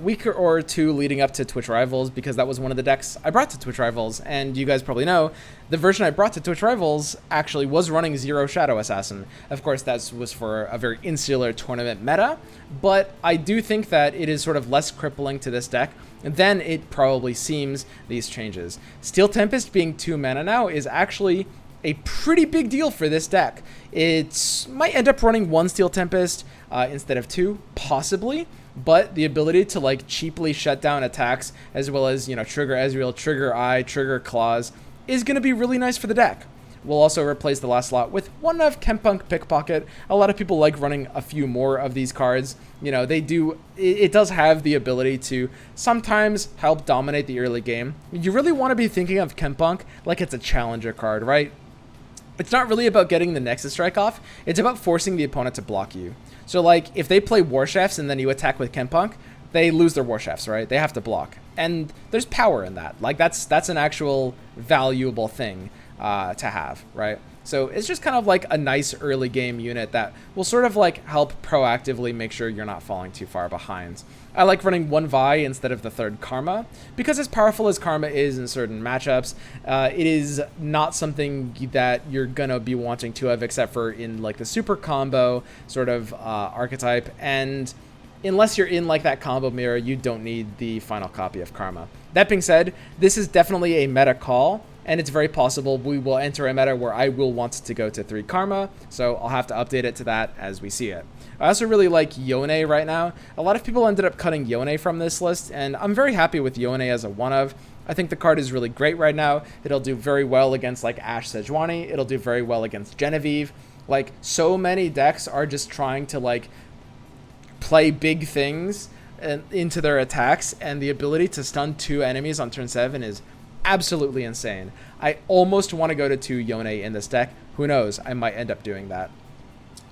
week or two leading up to Twitch Rivals, because that was one of the decks I brought to Twitch Rivals, and you guys probably know the version I brought to Twitch Rivals actually was running 0 Shadow Assassin. Of course, that was for a very insular tournament meta, but I do think that it is sort of less crippling to this deck than it probably seems these changes. Steel Tempest being 2 mana now is actually a pretty big deal for this deck. It might end up running 1 Steel Tempest instead of 2, possibly, but the ability to like cheaply shut down attacks, as well as, you know, trigger Ezreal, trigger Eye, trigger Claws, is going to be really nice for the deck. We'll also replace the last slot with one of Chempunk Pickpocket. A lot of people like running a few more of these cards. You know, it does have the ability to sometimes help dominate the early game. You really want to be thinking of Chempunk like it's a challenger card, right? It's not really about getting the Nexus Strike off, it's about forcing the opponent to block you. So like, if they play War Chefs and then you attack with Chempunk, they lose their War Chefs, right? They have to block. And there's power in that. Like, that's an actual valuable thing to have, right? So it's just kind of like a nice early game unit that will sort of like help proactively make sure you're not falling too far behind. I like running 1 Vi instead of the 3rd Karma, because as powerful as Karma is in certain matchups, it is not something that you're gonna be wanting to have, except for in like the super combo sort of archetype, and unless you're in like that combo mirror, you don't need the final copy of Karma. That being said, this is definitely a meta call, and it's very possible we will enter a meta where I will want to go to 3 Karma, so I'll have to update it to that as we see it. I also really like Yone right now. A lot of people ended up cutting Yone from this list, and I'm very happy with Yone as a one-of. I think the card is really great right now. It'll do very well against like Ashe Sejuani. It'll do very well against Genevieve. Like, so many decks are just trying to like play big things into their attacks, and the ability to stun 2 enemies on turn 7 is absolutely insane. I almost want to go to 2 Yone in this deck. Who knows? I might end up doing that.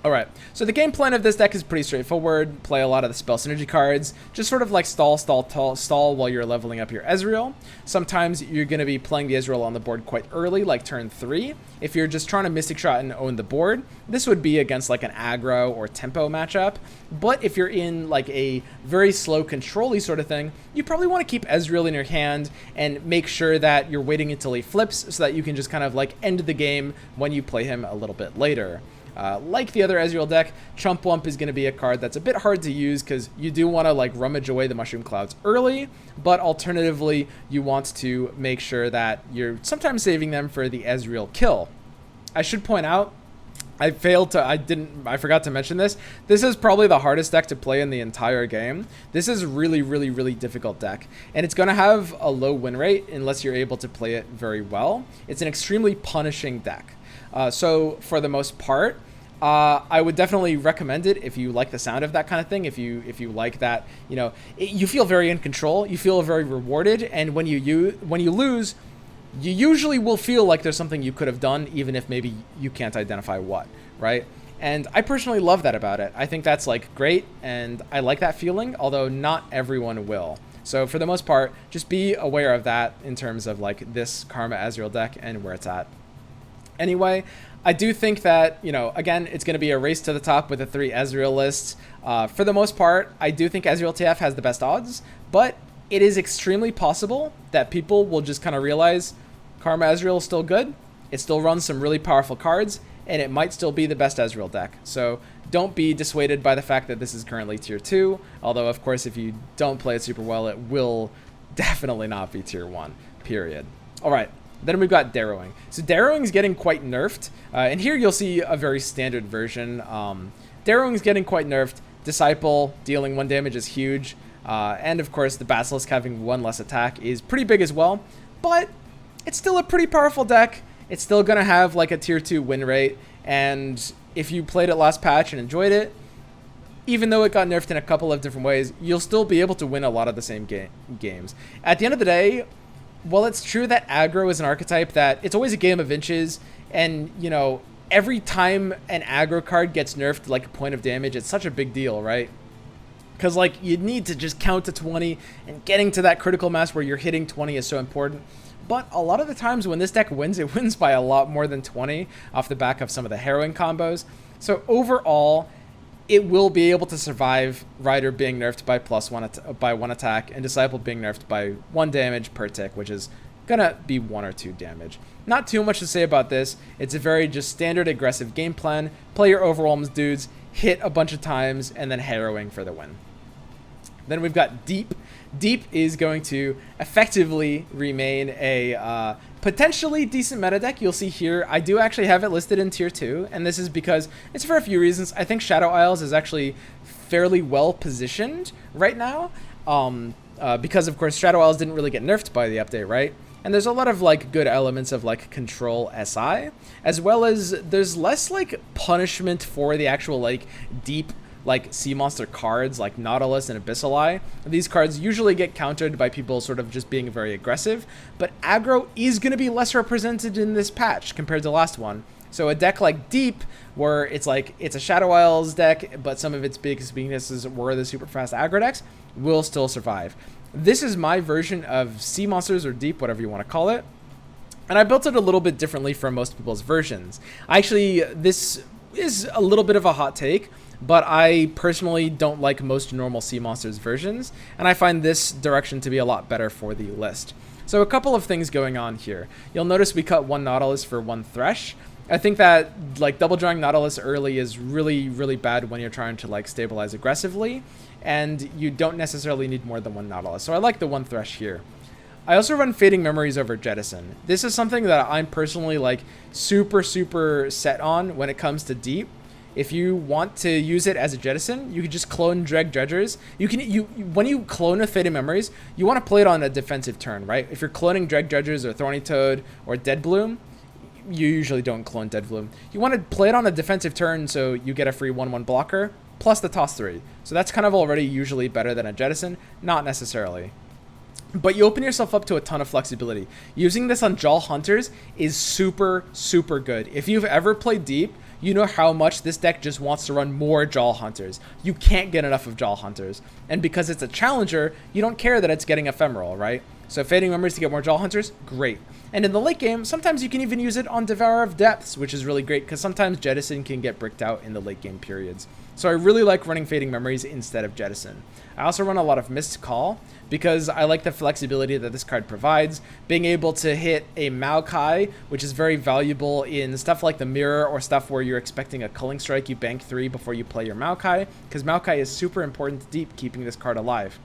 Alright, so the game plan of this deck is pretty straightforward. Play a lot of the spell synergy cards. Just sort of like stall while you're leveling up your Ezreal. Sometimes you're going to be playing the Ezreal on the board quite early, like turn 3. If you're just trying to Mystic Shot and own the board, this would be against like an aggro or tempo matchup. But if you're in like a very slow control-y sort of thing, you probably want to keep Ezreal in your hand and make sure that you're waiting until he flips so that you can just kind of like end the game when you play him a little bit later. Like the other Ezreal deck, Chump Wump is going to be a card that's a bit hard to use because you do want to like rummage away the Mushroom Clouds early, but alternatively, you want to make sure that you're sometimes saving them for the Ezreal kill. I should point out, I forgot to mention this. This is probably the hardest deck to play in the entire game. This is really, really, really difficult deck, and it's going to have a low win rate unless you're able to play it very well. It's an extremely punishing deck. So for the most part, I would definitely recommend it if you like the sound of that kind of thing. If you like that, you know, you feel very in control. You feel very rewarded, and when you lose, you usually will feel like there's something you could have done, even if maybe you can't identify what, right? And I personally love that about it. I think that's like great, and I like that feeling, although not everyone will. So for the most part, just be aware of that in terms of like this Karma Ezreal deck and where it's at. Anyway, I do think that, you know, again, it's going to be a race to the top with the 3 Ezreal lists. For the most part, I do think Ezreal TF has the best odds, but it is extremely possible that people will just kind of realize Karma Ezreal is still good. It still runs some really powerful cards, and it might still be the best Ezreal deck. So don't be dissuaded by the fact that this is currently tier 2, although, of course, if you don't play it super well, it will definitely not be tier 1, period. All right. Then we've got Darrowing. So Darrowing is getting quite nerfed. And here you'll see a very standard version. Darrowing is getting quite nerfed. Disciple dealing 1 damage is huge. And of course, the Basilisk having 1 less attack is pretty big as well. But it's still a pretty powerful deck. It's still going to have like a tier 2 win rate. And if you played it last patch and enjoyed it, even though it got nerfed in a couple of different ways, you'll still be able to win a lot of the same games. At the end of the day, well, it's true that aggro is an archetype that it's always a game of inches, and, you know, every time an aggro card gets nerfed like a point of damage, it's such a big deal, right? Because, like, you need to just count to 20, and getting to that critical mass where you're hitting 20 is so important. But a lot of the times when this deck wins, it wins by a lot more than 20 off the back of some of the harrowing combos. So overall, it will be able to survive Rider being nerfed by 1 attack and Disciple being nerfed by 1 damage per tick, which is gonna be 1 or 2 damage. Not too much to say about this. It's a very just standard aggressive game plan. Play your overwhelms dudes, hit a bunch of times, and then harrowing for the win. Then we've got Deep. Deep is going to effectively remain a potentially decent meta deck. You'll see here, I do actually have it listed in tier 2, and this is because it's for a few reasons. I think Shadow Isles is actually fairly well positioned right now, because of course Shadow Isles didn't really get nerfed by the update, right? And there's a lot of like good elements of like control SI, as well as there's less like punishment for the actual like deep like sea monster cards like Nautilus and Abyssal Eye. These cards usually get countered by people sort of just being very aggressive, but aggro is going to be less represented in this patch compared to the last one. So a deck like Deep, where it's like it's a Shadow Isles deck, but some of its biggest weaknesses were the super fast aggro decks, will still survive. This is my version of sea monsters or Deep, whatever you want to call it. And I built it a little bit differently from most people's versions. Actually, this is a little bit of a hot take, but I personally don't like most normal sea monsters versions, and I find this direction to be a lot better for the list. So a couple of things going on here. You'll notice we cut 1 Nautilus for 1 Thresh. I think that like double drawing Nautilus early is really, really bad when you're trying to like stabilize aggressively, and you don't necessarily need more than 1 Nautilus. So I like the 1 Thresh here. I also run Fading Memories over Jettison. This is something that I'm personally like super set on when it comes to Deep. If you want to use it as a jettison, you can just clone Dreg Dredgers. When you clone a Fading Memories, you want to play it on a defensive turn, right? If you're cloning Dreg Dredgers or Thorny Toad or Dead Bloom, you usually don't clone Dead Bloom. You want to play it on a defensive turn so you get a free 1/1 blocker plus the toss 3. So that's kind of already usually better than a jettison, not necessarily. But you open yourself up to a ton of flexibility. Using this on Jaw Hunters is super, super good. If you've ever played Deep, you know how much this deck just wants to run more Jaw Hunters. You can't get enough of Jaw Hunters. And because it's a challenger, you don't care that it's getting ephemeral, right? So Fading Memories to get more Jaw Hunters, great. And in the late game, sometimes you can even use it on Devourer of Depths, which is really great because sometimes Jettison can get bricked out in the late game periods. So I really like running Fading Memories instead of Jettison. I also run a lot of Missed Call because I like the flexibility that this card provides. Being able to hit a Maokai, which is very valuable in stuff like the Mirror or stuff where you're expecting a Culling Strike, you bank 3 before you play your Maokai, because Maokai is super important to Deep, keeping this card alive.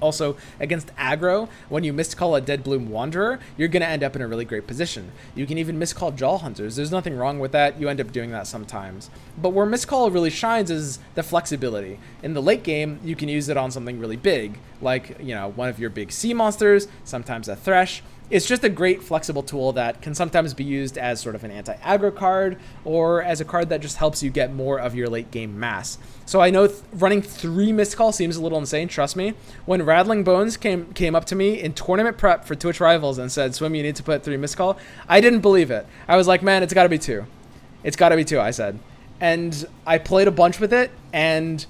Also, against aggro, when you miscall a Dead Bloom Wanderer, you're going to end up in a really great position. You can even miscall Jaw Hunters. There's nothing wrong with that. You end up doing that sometimes. But where miscall really shines is the flexibility. In the late game, you can use it on something really big, like, you know, one of your big sea monsters, sometimes a Thresh. It's just a great flexible tool that can sometimes be used as sort of an anti-aggro card or as a card that just helps you get more of your late game mass. So I know running 3 Missed Call seems a little insane, trust me. When Rattling Bones came up to me in tournament prep for Twitch Rivals and said, Swim, you need to put 3 Missed Call, I didn't believe it. I was like, man, it's got to be 2. It's got to be 2, I said. And I played a bunch with it, and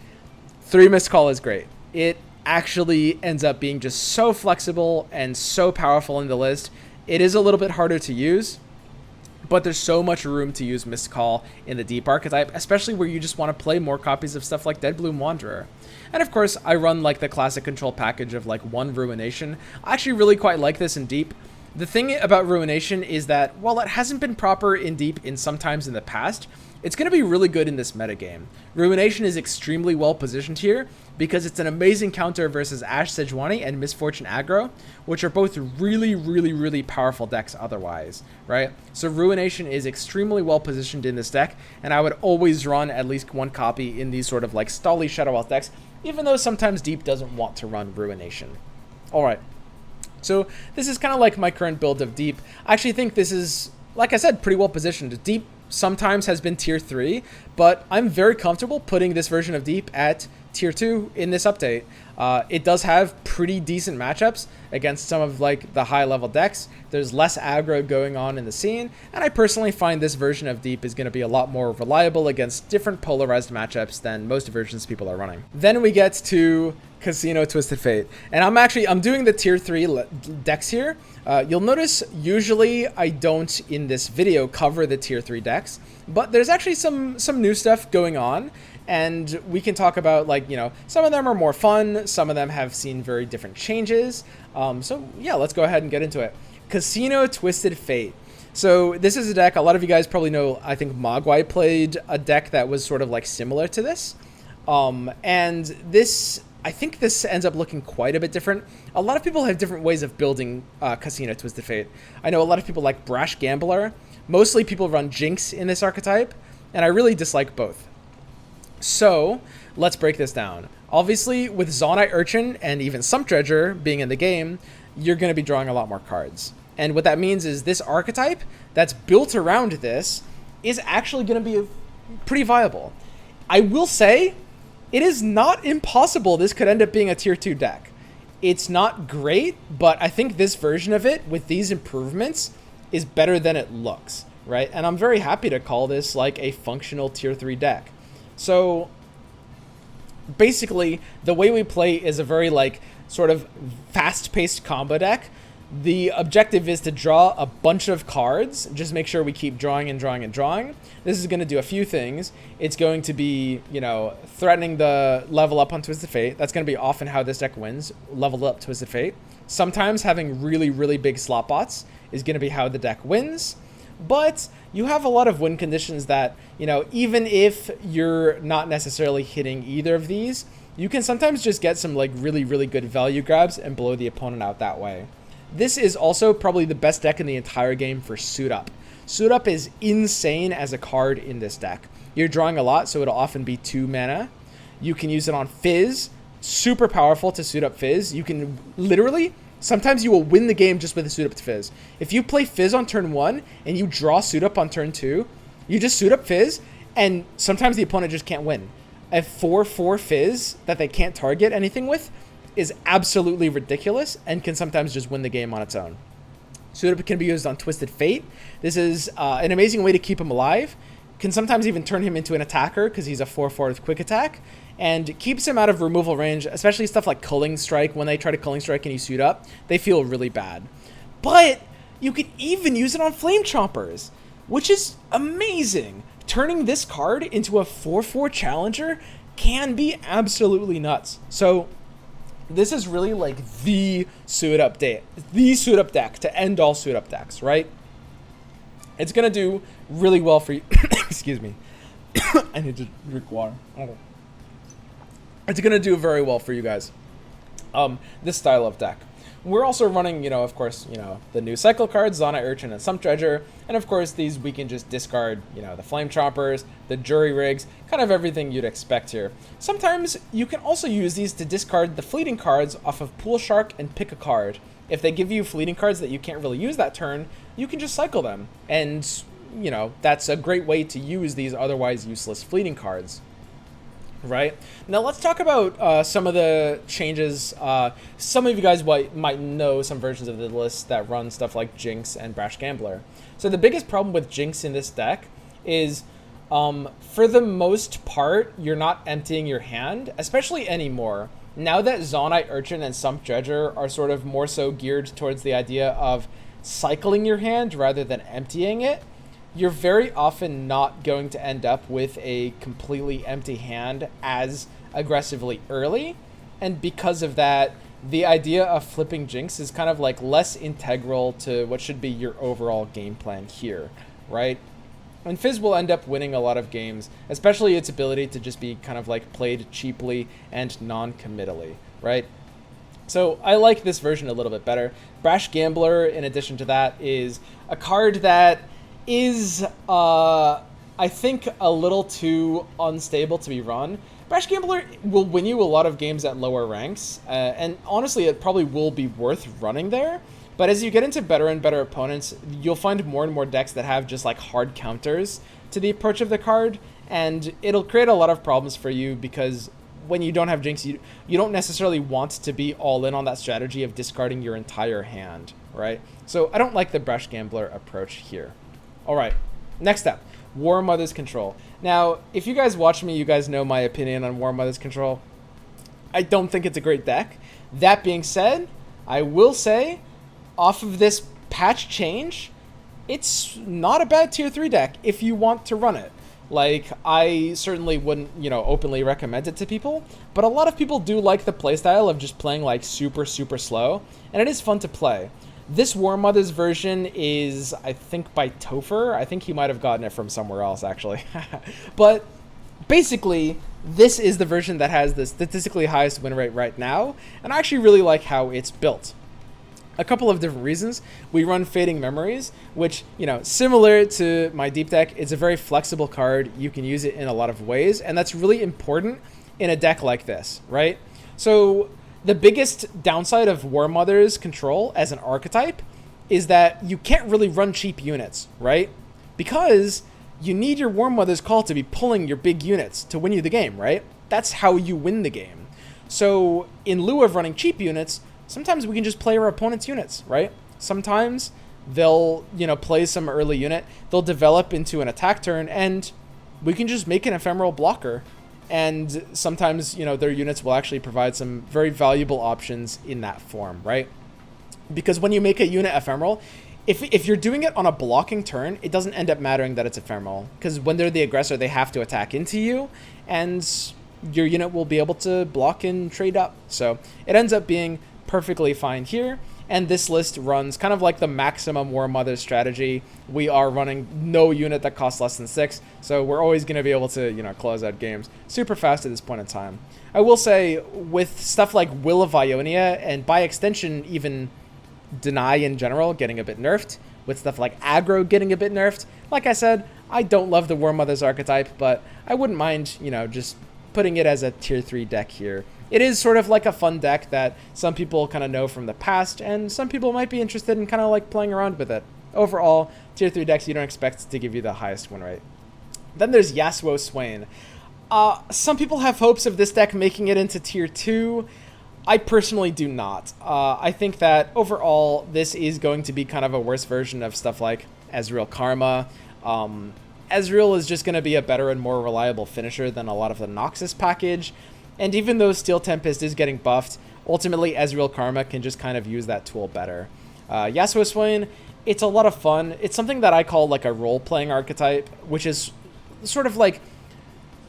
3 Missed Call is great. It actually ends up being just so flexible and so powerful in the list. It is a little bit harder to use, but there's so much room to use Missed Call in the Deep archetype, especially where you just want to play more copies of stuff like Dead Bloom Wanderer. And of course, I run like the classic control package of like 1 Ruination. I actually really quite like this in Deep. The thing about Ruination is that while it hasn't been proper in Deep in sometimes in the past, it's going to be really good in this metagame. Ruination is extremely well positioned here because it's an amazing counter versus Ashe Sejuani and Misfortune Aggro, which are both really, really, really powerful decks otherwise, right? So Ruination is extremely well positioned in this deck, and I would always run at least 1 copy in these sort of like Stally Shadow Wealth decks, even though sometimes Deep doesn't want to run Ruination. All right. So this is kind of like my current build of Deep. I actually think this is, like I said, pretty well positioned. Deep sometimes has been tier 3, but I'm very comfortable putting this version of Deep at tier 2 in this update. It does have pretty decent matchups against some of like the high level decks. There's less aggro going on in the scene, and I personally find this version of Deep is going to be a lot more reliable against different polarized matchups than most versions people are running. Then we get to Casino Twisted Fate, and I'm doing the tier 3 decks here. You'll notice usually I don't in this video cover the tier 3 decks, but there's actually some new stuff going on, and we can talk about, like, you know, some of them are more fun, some of them have seen very different changes. So yeah, let's go ahead and get into it. Casino Twisted Fate. So this is a deck a lot of you guys probably know. I think Mogwai played a deck that was sort of like similar to this, and this, I think this ends up looking quite a bit different. A lot of people have different ways of building Casino Twisted Fate. I know a lot of people like Brash Gambler. Mostly people run Jinx in this archetype, and I really dislike both. So let's break this down. Obviously, with Zonai Urchin and even Sump Dredger being in the game, you're going to be drawing a lot more cards. And what that means is this archetype that's built around this is actually going to be pretty viable. I will say, it is not impossible this could end up being a tier 2 deck. It's not great, but I think this version of it with these improvements is better than it looks, right? And I'm very happy to call this like a functional tier 3 deck. So basically, the way we play is a very like sort of fast-paced combo deck. The objective is to draw a bunch of cards, just make sure we keep drawing and drawing and drawing. This is going to do a few things. It's going to be, you know, threatening the level up on Twisted Fate. That's going to be often how this deck wins, level up Twisted Fate. Sometimes having really, really big slot bots is going to be how the deck wins. But you have a lot of win conditions that, you know, even if you're not necessarily hitting either of these, you can sometimes just get some like really, really good value grabs and blow the opponent out that way. This is also probably the best deck in the entire game for Suit Up. Suit Up is insane as a card in this deck. you're drawing a lot, so it'll often be 2 mana. You can use it on Fizz, super powerful to suit up Fizz. You can literally, sometimes you will win the game just with a suit up to Fizz. If you play Fizz on turn 1 and you draw suit up on turn 2, you just suit up Fizz, and sometimes the opponent just can't win. A 4/4 Fizz that they can't target anything with is absolutely ridiculous and can sometimes just win the game on its own. Suit up can be used on Twisted Fate. This is an amazing way to keep him alive. Can sometimes even turn him into an attacker because he's a 4/4 with quick attack, and keeps him out of removal range, especially stuff like Culling Strike. When they try to Culling Strike and you suit up, they feel really bad. But you can even use it on Flame Chompers, which is amazing. Turning this card into a 4/4 challenger can be absolutely nuts. So this is really like the suit up deck to end all suit up decks, right? It's gonna do really well for you. Excuse me. I need to drink water. Oh. It's gonna do very well for you guys. This style of deck. We're also running, of course, the new cycle cards, Zona Urchin and Sump Dredger, and of course these we can just discard, the Flame Chompers, the Jury Rigs, kind of everything you'd expect here. Sometimes you can also use these to discard the fleeting cards off of Pool Shark and pick a card. If they give you fleeting cards that you can't really use that turn, you can just cycle them, and that's a great way to use these otherwise useless fleeting cards. Right, now let's talk about some of the changes. Some of you guys might know some versions of the list that run stuff like Jinx and Brash Gambler. So the biggest problem with Jinx in this deck is, for the most part, you're not emptying your hand, especially anymore. Now that Zonite Urchin and Sump Dredger are sort of more so geared towards the idea of cycling your hand rather than emptying it, you're very often not going to end up with a completely empty hand as aggressively early. And because of that, the idea of flipping Jinx is kind of like less integral to what should be your overall game plan here, right? And Fizz will end up winning a lot of games, especially its ability to just be kind of like played cheaply and non-committally, right? So I like this version a little bit better. Brash Gambler, in addition to that, is a card that is, I think, a little too unstable to be run. Brash Gambler will win you a lot of games at lower ranks, and honestly, it probably will be worth running there. But as you get into better and better opponents, you'll find more and more decks that have just like hard counters to the approach of the card, and it'll create a lot of problems for you because when you don't have Jinx, you don't necessarily want to be all in on that strategy of discarding your entire hand, right? So I don't like the Brash Gambler approach here. All right, next up, Warmother's Control. Now, if you guys watch me, you guys know my opinion on Warmother's Control. I don't think it's a great deck. That being said, I will say, off of this patch change, it's not a bad tier 3 deck if you want to run it. Like, I certainly wouldn't, openly recommend it to people, but a lot of people do like the playstyle of just playing like super, super slow, and it is fun to play. This Warmother's version is, I think, by Topher. I think he might have gotten it from somewhere else, actually. But basically, this is the version that has the statistically highest win rate right now, and I actually really like how it's built. A couple of different reasons. We run Fading Memories, which, similar to my deep deck, it's a very flexible card. You can use it in a lot of ways, and that's really important in a deck like this, right? So the biggest downside of Warmother's Control as an archetype is that you can't really run cheap units, right? Because you need your Warmother's Call to be pulling your big units to win you the game, right? That's how you win the game. So in lieu of running cheap units, sometimes we can just play our opponent's units, right? Sometimes they'll, play some early unit, they'll develop into an attack turn, and we can just make an ephemeral blocker. And sometimes, their units will actually provide some very valuable options in that form, right? Because when you make a unit ephemeral, if you're doing it on a blocking turn, it doesn't end up mattering that it's ephemeral. Because when they're the aggressor, they have to attack into you, and your unit will be able to block and trade up. So it ends up being perfectly fine here. And this list runs kind of like the maximum Warmother strategy. We are running no unit that costs less than 6, so we're always going to be able to, close out games super fast at this point in time. I will say, with stuff like Will of Ionia, and by extension, even Deny in general getting a bit nerfed, with stuff like Aggro getting a bit nerfed, like I said, I don't love the Warmother's archetype, but I wouldn't mind, you know, just putting it as a tier 3 deck here. It is sort of like a fun deck that some people kind of know from the past, and some people might be interested in kind of like playing around with it. Overall, tier 3 decks you don't expect to give you the highest win rate. Then there's Yasuo Swain. Some people have hopes of this deck making it into tier 2. I personally do not. I think that overall this is going to be kind of a worse version of stuff like Ezreal Karma. Ezreal is just going to be a better and more reliable finisher than a lot of the Noxus package. And even though Steel Tempest is getting buffed, ultimately Ezreal Karma can just kind of use that tool better. Yasuo Swain, it's a lot of fun. It's something that I call like a role-playing archetype, which is sort of like,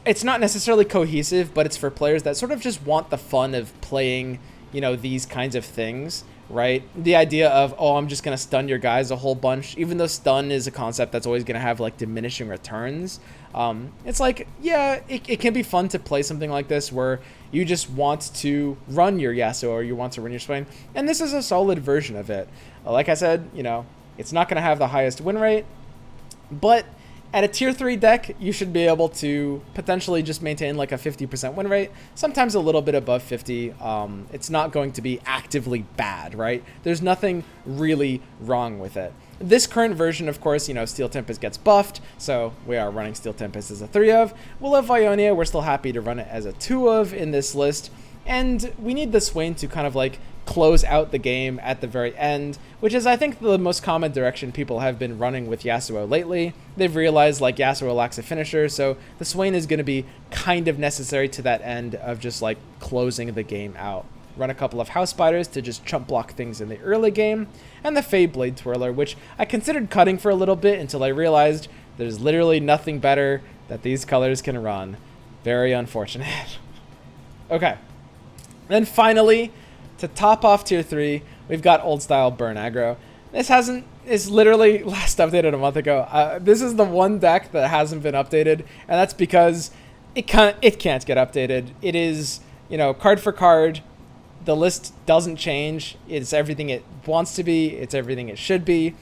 it's not necessarily cohesive, but it's for players that sort of just want the fun of playing, you know, these kinds of things, right? The idea of, oh, I'm just going to stun your guys a whole bunch, even though stun is a concept that's always going to have like diminishing returns. It's like, yeah, it can be fun to play something like this where you just want to run your Yasuo or you want to run your Swain, and this is a solid version of it. Like I said, you know, it's not going to have the highest win rate, but at a tier 3 deck, you should be able to potentially just maintain like a 50% win rate, sometimes a little bit above 50. It's not going to be actively bad, right? There's nothing really wrong with it. This current version, of course, you know, Steel Tempest gets buffed, so we are running Steel Tempest as a 3 of. We'll have Ionia, we're still happy to run it as a 2 of in this list. And we need the Swain to kind of like close out the game at the very end, which is, I think, the most common direction people have been running with Yasuo lately. They've realized like Yasuo lacks a finisher, so the Swain is going to be kind of necessary to that end of just like closing the game out. Run a couple of House Spiders to just chump block things in the early game, and the Fey Blade Twirler, which I considered cutting for a little bit until I realized there's literally nothing better that these colors can run. Very unfortunate. Okay. Then finally, to top off tier 3, we've got old style Burn Aggro. It's literally last updated a month ago. This is the one deck that hasn't been updated, and that's because it can't get updated. It is, you know, card for card. The list doesn't change. It's everything it wants to be. It's everything it should be.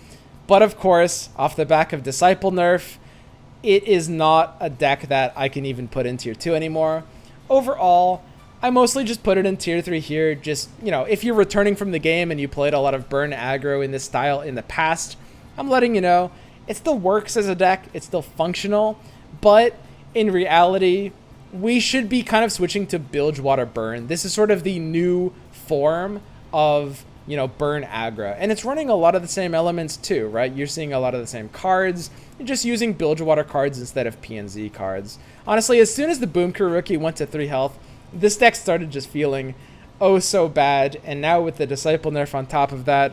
But of course, off the back of Disciple nerf, it is not a deck that I can even put in tier 2 anymore. Overall, I mostly just put it in tier 3 here. Just, you know, if you're returning from the game and you played a lot of Burn Aggro in this style in the past, I'm letting you know, it still works as a deck. It's still functional. But in reality, we should be kind of switching to Bilgewater Burn. This is sort of the new form of, you know, Burn Aggro. And it's running a lot of the same elements too, right? You're seeing a lot of the same cards. You're just using Bilgewater cards instead of PNZ cards. Honestly, as soon as the Boom Crew Rookie went to 3 health, this deck started just feeling oh so bad, and now with the Disciple nerf on top of that,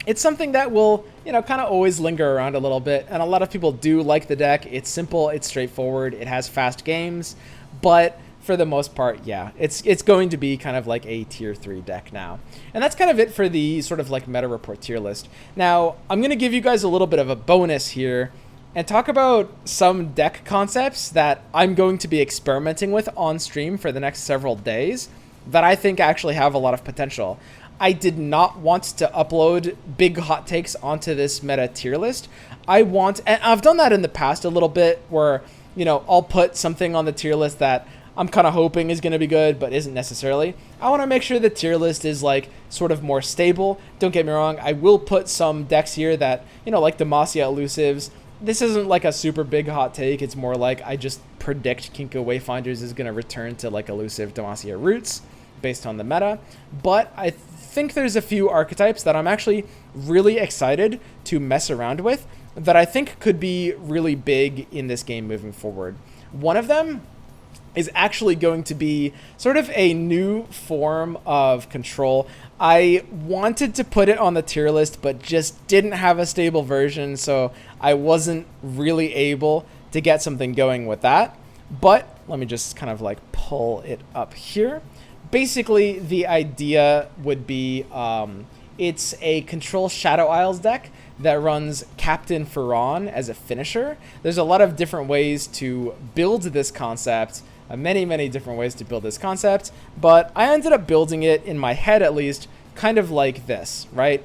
it's something that will, you know, kind of always linger around a little bit, and a lot of people do like the deck. It's simple, it's straightforward, it has fast games, but for the most part, yeah, it's going to be kind of like a tier 3 deck now. And that's kind of it for the sort of like meta report tier list. Now, I'm going to give you guys a little bit of a bonus here and talk about some deck concepts that I'm going to be experimenting with on stream for the next several days that I think actually have a lot of potential. I did not want to upload big hot takes onto this meta tier list. And I've done that in the past a little bit where, you know, I'll put something on the tier list that I'm kind of hoping is going to be good, but isn't necessarily. I want to make sure the tier list is like sort of more stable. Don't get me wrong. I will put some decks here that, you know, like Demacia Elusives. This isn't like a super big hot take. It's more like I just predict Kinko Wayfinders is going to return to like elusive Demacia roots based on the meta. But I think there's a few archetypes that I'm actually really excited to mess around with that I think could be really big in this game moving forward. One of them is actually going to be sort of a new form of control. I wanted to put it on the tier list, but just didn't have a stable version, so I wasn't really able to get something going with that. But let me just kind of like pull it up here. Basically, the idea would be it's a Control Shadow Isles deck that runs Captain Farron as a finisher. There's a lot of different ways to build this concept, many different ways to build this concept, but I ended up building it, in my head at least, kind of like this, right?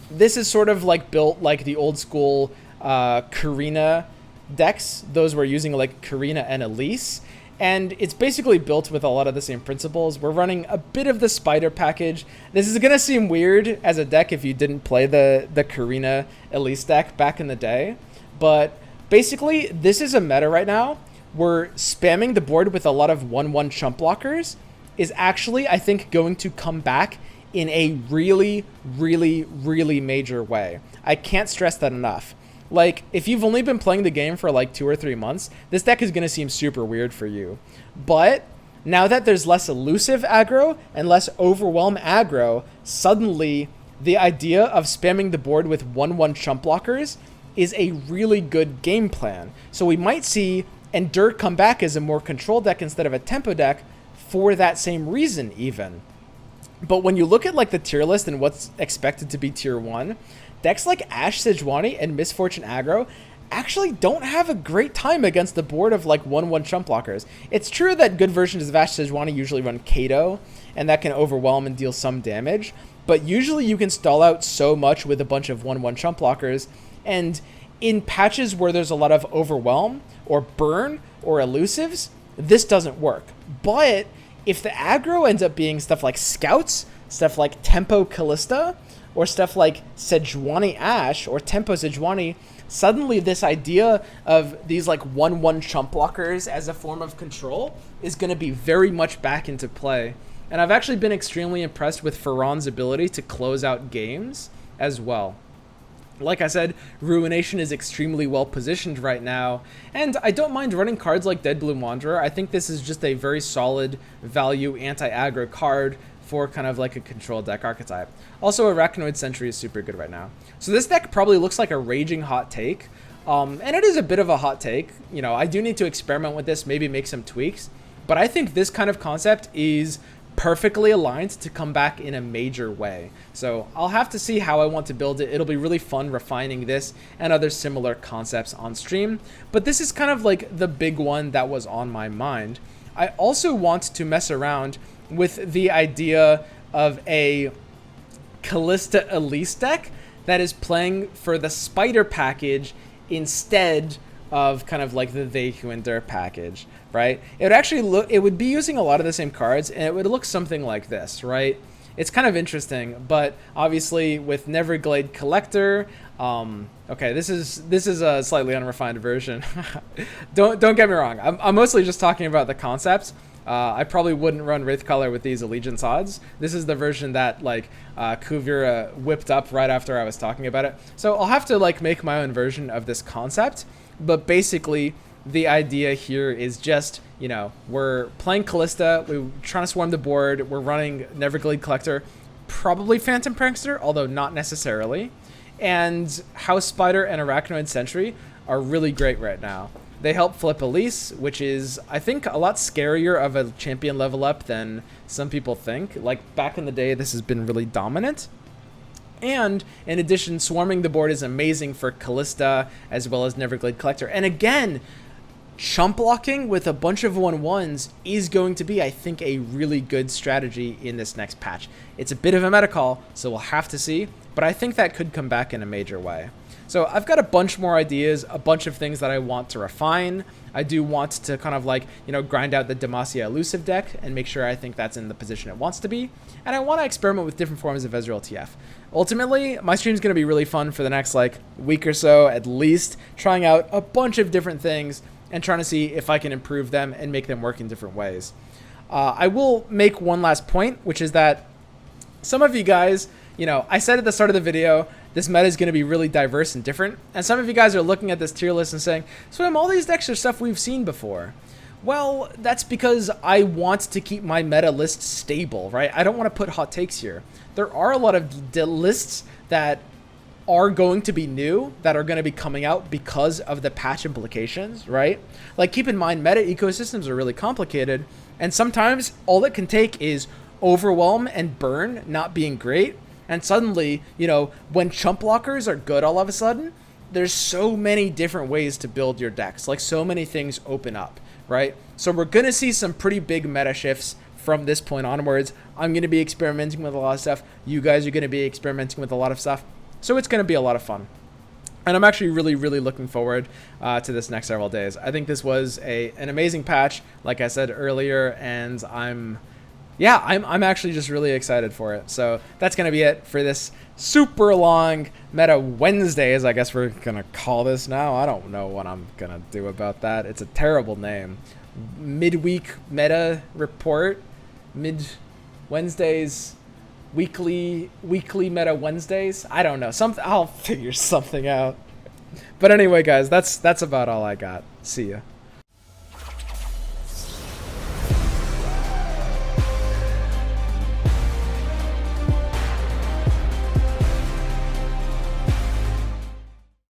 This is sort of like built like the old school Karina decks. Those were using like Karina and Elise. And it's basically built with a lot of the same principles. We're running a bit of the Spider package. This is going to seem weird as a deck if you didn't play the Karina Elise deck back in the day. But basically, this is a meta right now. We're spamming the board with a lot of 1/1 chump blockers is actually, I think, going to come back in a really, really, really major way. I can't stress that enough. Like, if you've only been playing the game for like 2 or 3 months, this deck is going to seem super weird for you. But now that there's less elusive aggro and less overwhelm aggro, suddenly the idea of spamming the board with 1/1 chump blockers is a really good game plan. So we might see Endure come back as a more control deck instead of a tempo deck for that same reason even. But when you look at like the tier list and what's expected to be tier 1, decks like Ashe Sejuani and Misfortune Aggro actually don't have a great time against the board of like 1/1 chump blockers. It's true that good versions of Ashe Sejuani usually run Kato, and that can overwhelm and deal some damage, but usually you can stall out so much with a bunch of 1/1 chump blockers, and in patches where there's a lot of overwhelm or burn or elusives, this doesn't work. But if the aggro ends up being stuff like Scouts, stuff like Tempo Callista, or stuff like Sejuani Ashe or Tempo Sejuani, suddenly this idea of these like 1/1 chump blockers as a form of control is going to be very much back into play. And I've actually been extremely impressed with Farron's ability to close out games as well. Like I said, Ruination is extremely well positioned right now, and I don't mind running cards like Dead Bloom Wanderer. I think this is just a very solid value anti-aggro card for kind of like a control deck archetype. Also, Arachnoid Sentry is super good right now. So this deck probably looks like a raging hot take, and it is a bit of a hot take. You know, I do need to experiment with this, maybe make some tweaks, but I think this kind of concept is perfectly aligned to come back in a major way. So I'll have to see how I want to build it. It'll be really fun refining this and other similar concepts on stream, but this is kind of like the big one that was on my mind. I also want to mess around with the idea of a Callista Elise deck that is playing for the Spider package instead of kind of like the They Who Endure package, right? It would actually look, it would be using a lot of the same cards, and it would look something like this, right? It's kind of interesting, but obviously with Neverglade Collector, okay, this is a slightly unrefined version. Don't get me wrong. I'm mostly just talking about the concepts. I probably wouldn't run Wraithcaller with these Allegiance odds. This is the version that like Kuvira whipped up right after I was talking about it. So I'll have to like make my own version of this concept. But basically, the idea here is just, you know, we're playing Callista, we're trying to swarm the board, we're running Neverglade Collector, probably Phantom Prankster, although not necessarily. And House Spider and Arachnoid Sentry are really great right now. They help flip Elise, which is, I think, a lot scarier of a champion level up than some people think. Like, back in the day, this has been really dominant. And in addition, swarming the board is amazing for Callista as well as Neverglade Collector. And again, chump blocking with a bunch of 1/1s is going to be, I think, a really good strategy in this next patch. It's a bit of a meta call, so we'll have to see, but I think that could come back in a major way. So I've got a bunch more ideas, a bunch of things that I want to refine. I do want to kind of like, you know, grind out the Demacia Elusive deck and make sure I think that's in the position it wants to be. And I want to experiment with different forms of Ezreal TF. Ultimately, my stream's going to be really fun for the next like week or so at least, trying out a bunch of different things and trying to see if I can improve them and make them work in different ways. I will make one last point, which is that some of you guys, you know, I said at the start of the video, this meta is going to be really diverse and different. And some of you guys are looking at this tier list and saying, Swim, all these decks are stuff we've seen before. Well, that's because I want to keep my meta list stable, right? I don't want to put hot takes here. There are a lot of lists that are going to be new, that are going to be coming out because of the patch implications, right? Like, keep in mind, meta ecosystems are really complicated, and sometimes all it can take is overwhelm and burn not being great, and suddenly, you know, when chump blockers are good all of a sudden, there's so many different ways to build your decks. Like, so many things open up, right? So we're going to see some pretty big meta shifts from this point onwards. I'm going to be experimenting with a lot of stuff. You guys are going to be experimenting with a lot of stuff. So it's going to be a lot of fun. And I'm actually really looking forward to this next several days. I think this was an amazing patch, like I said earlier, and I'm actually just really excited for it. So that's going to be it for this super long Meta Wednesdays, I guess we're going to call this now. I don't know what I'm going to do about that. It's a terrible name. Midweek Meta Report. Mid Wednesdays. Weekly Meta Wednesdays. I don't know. I'll figure something out. But anyway, guys, that's about all I got. See ya.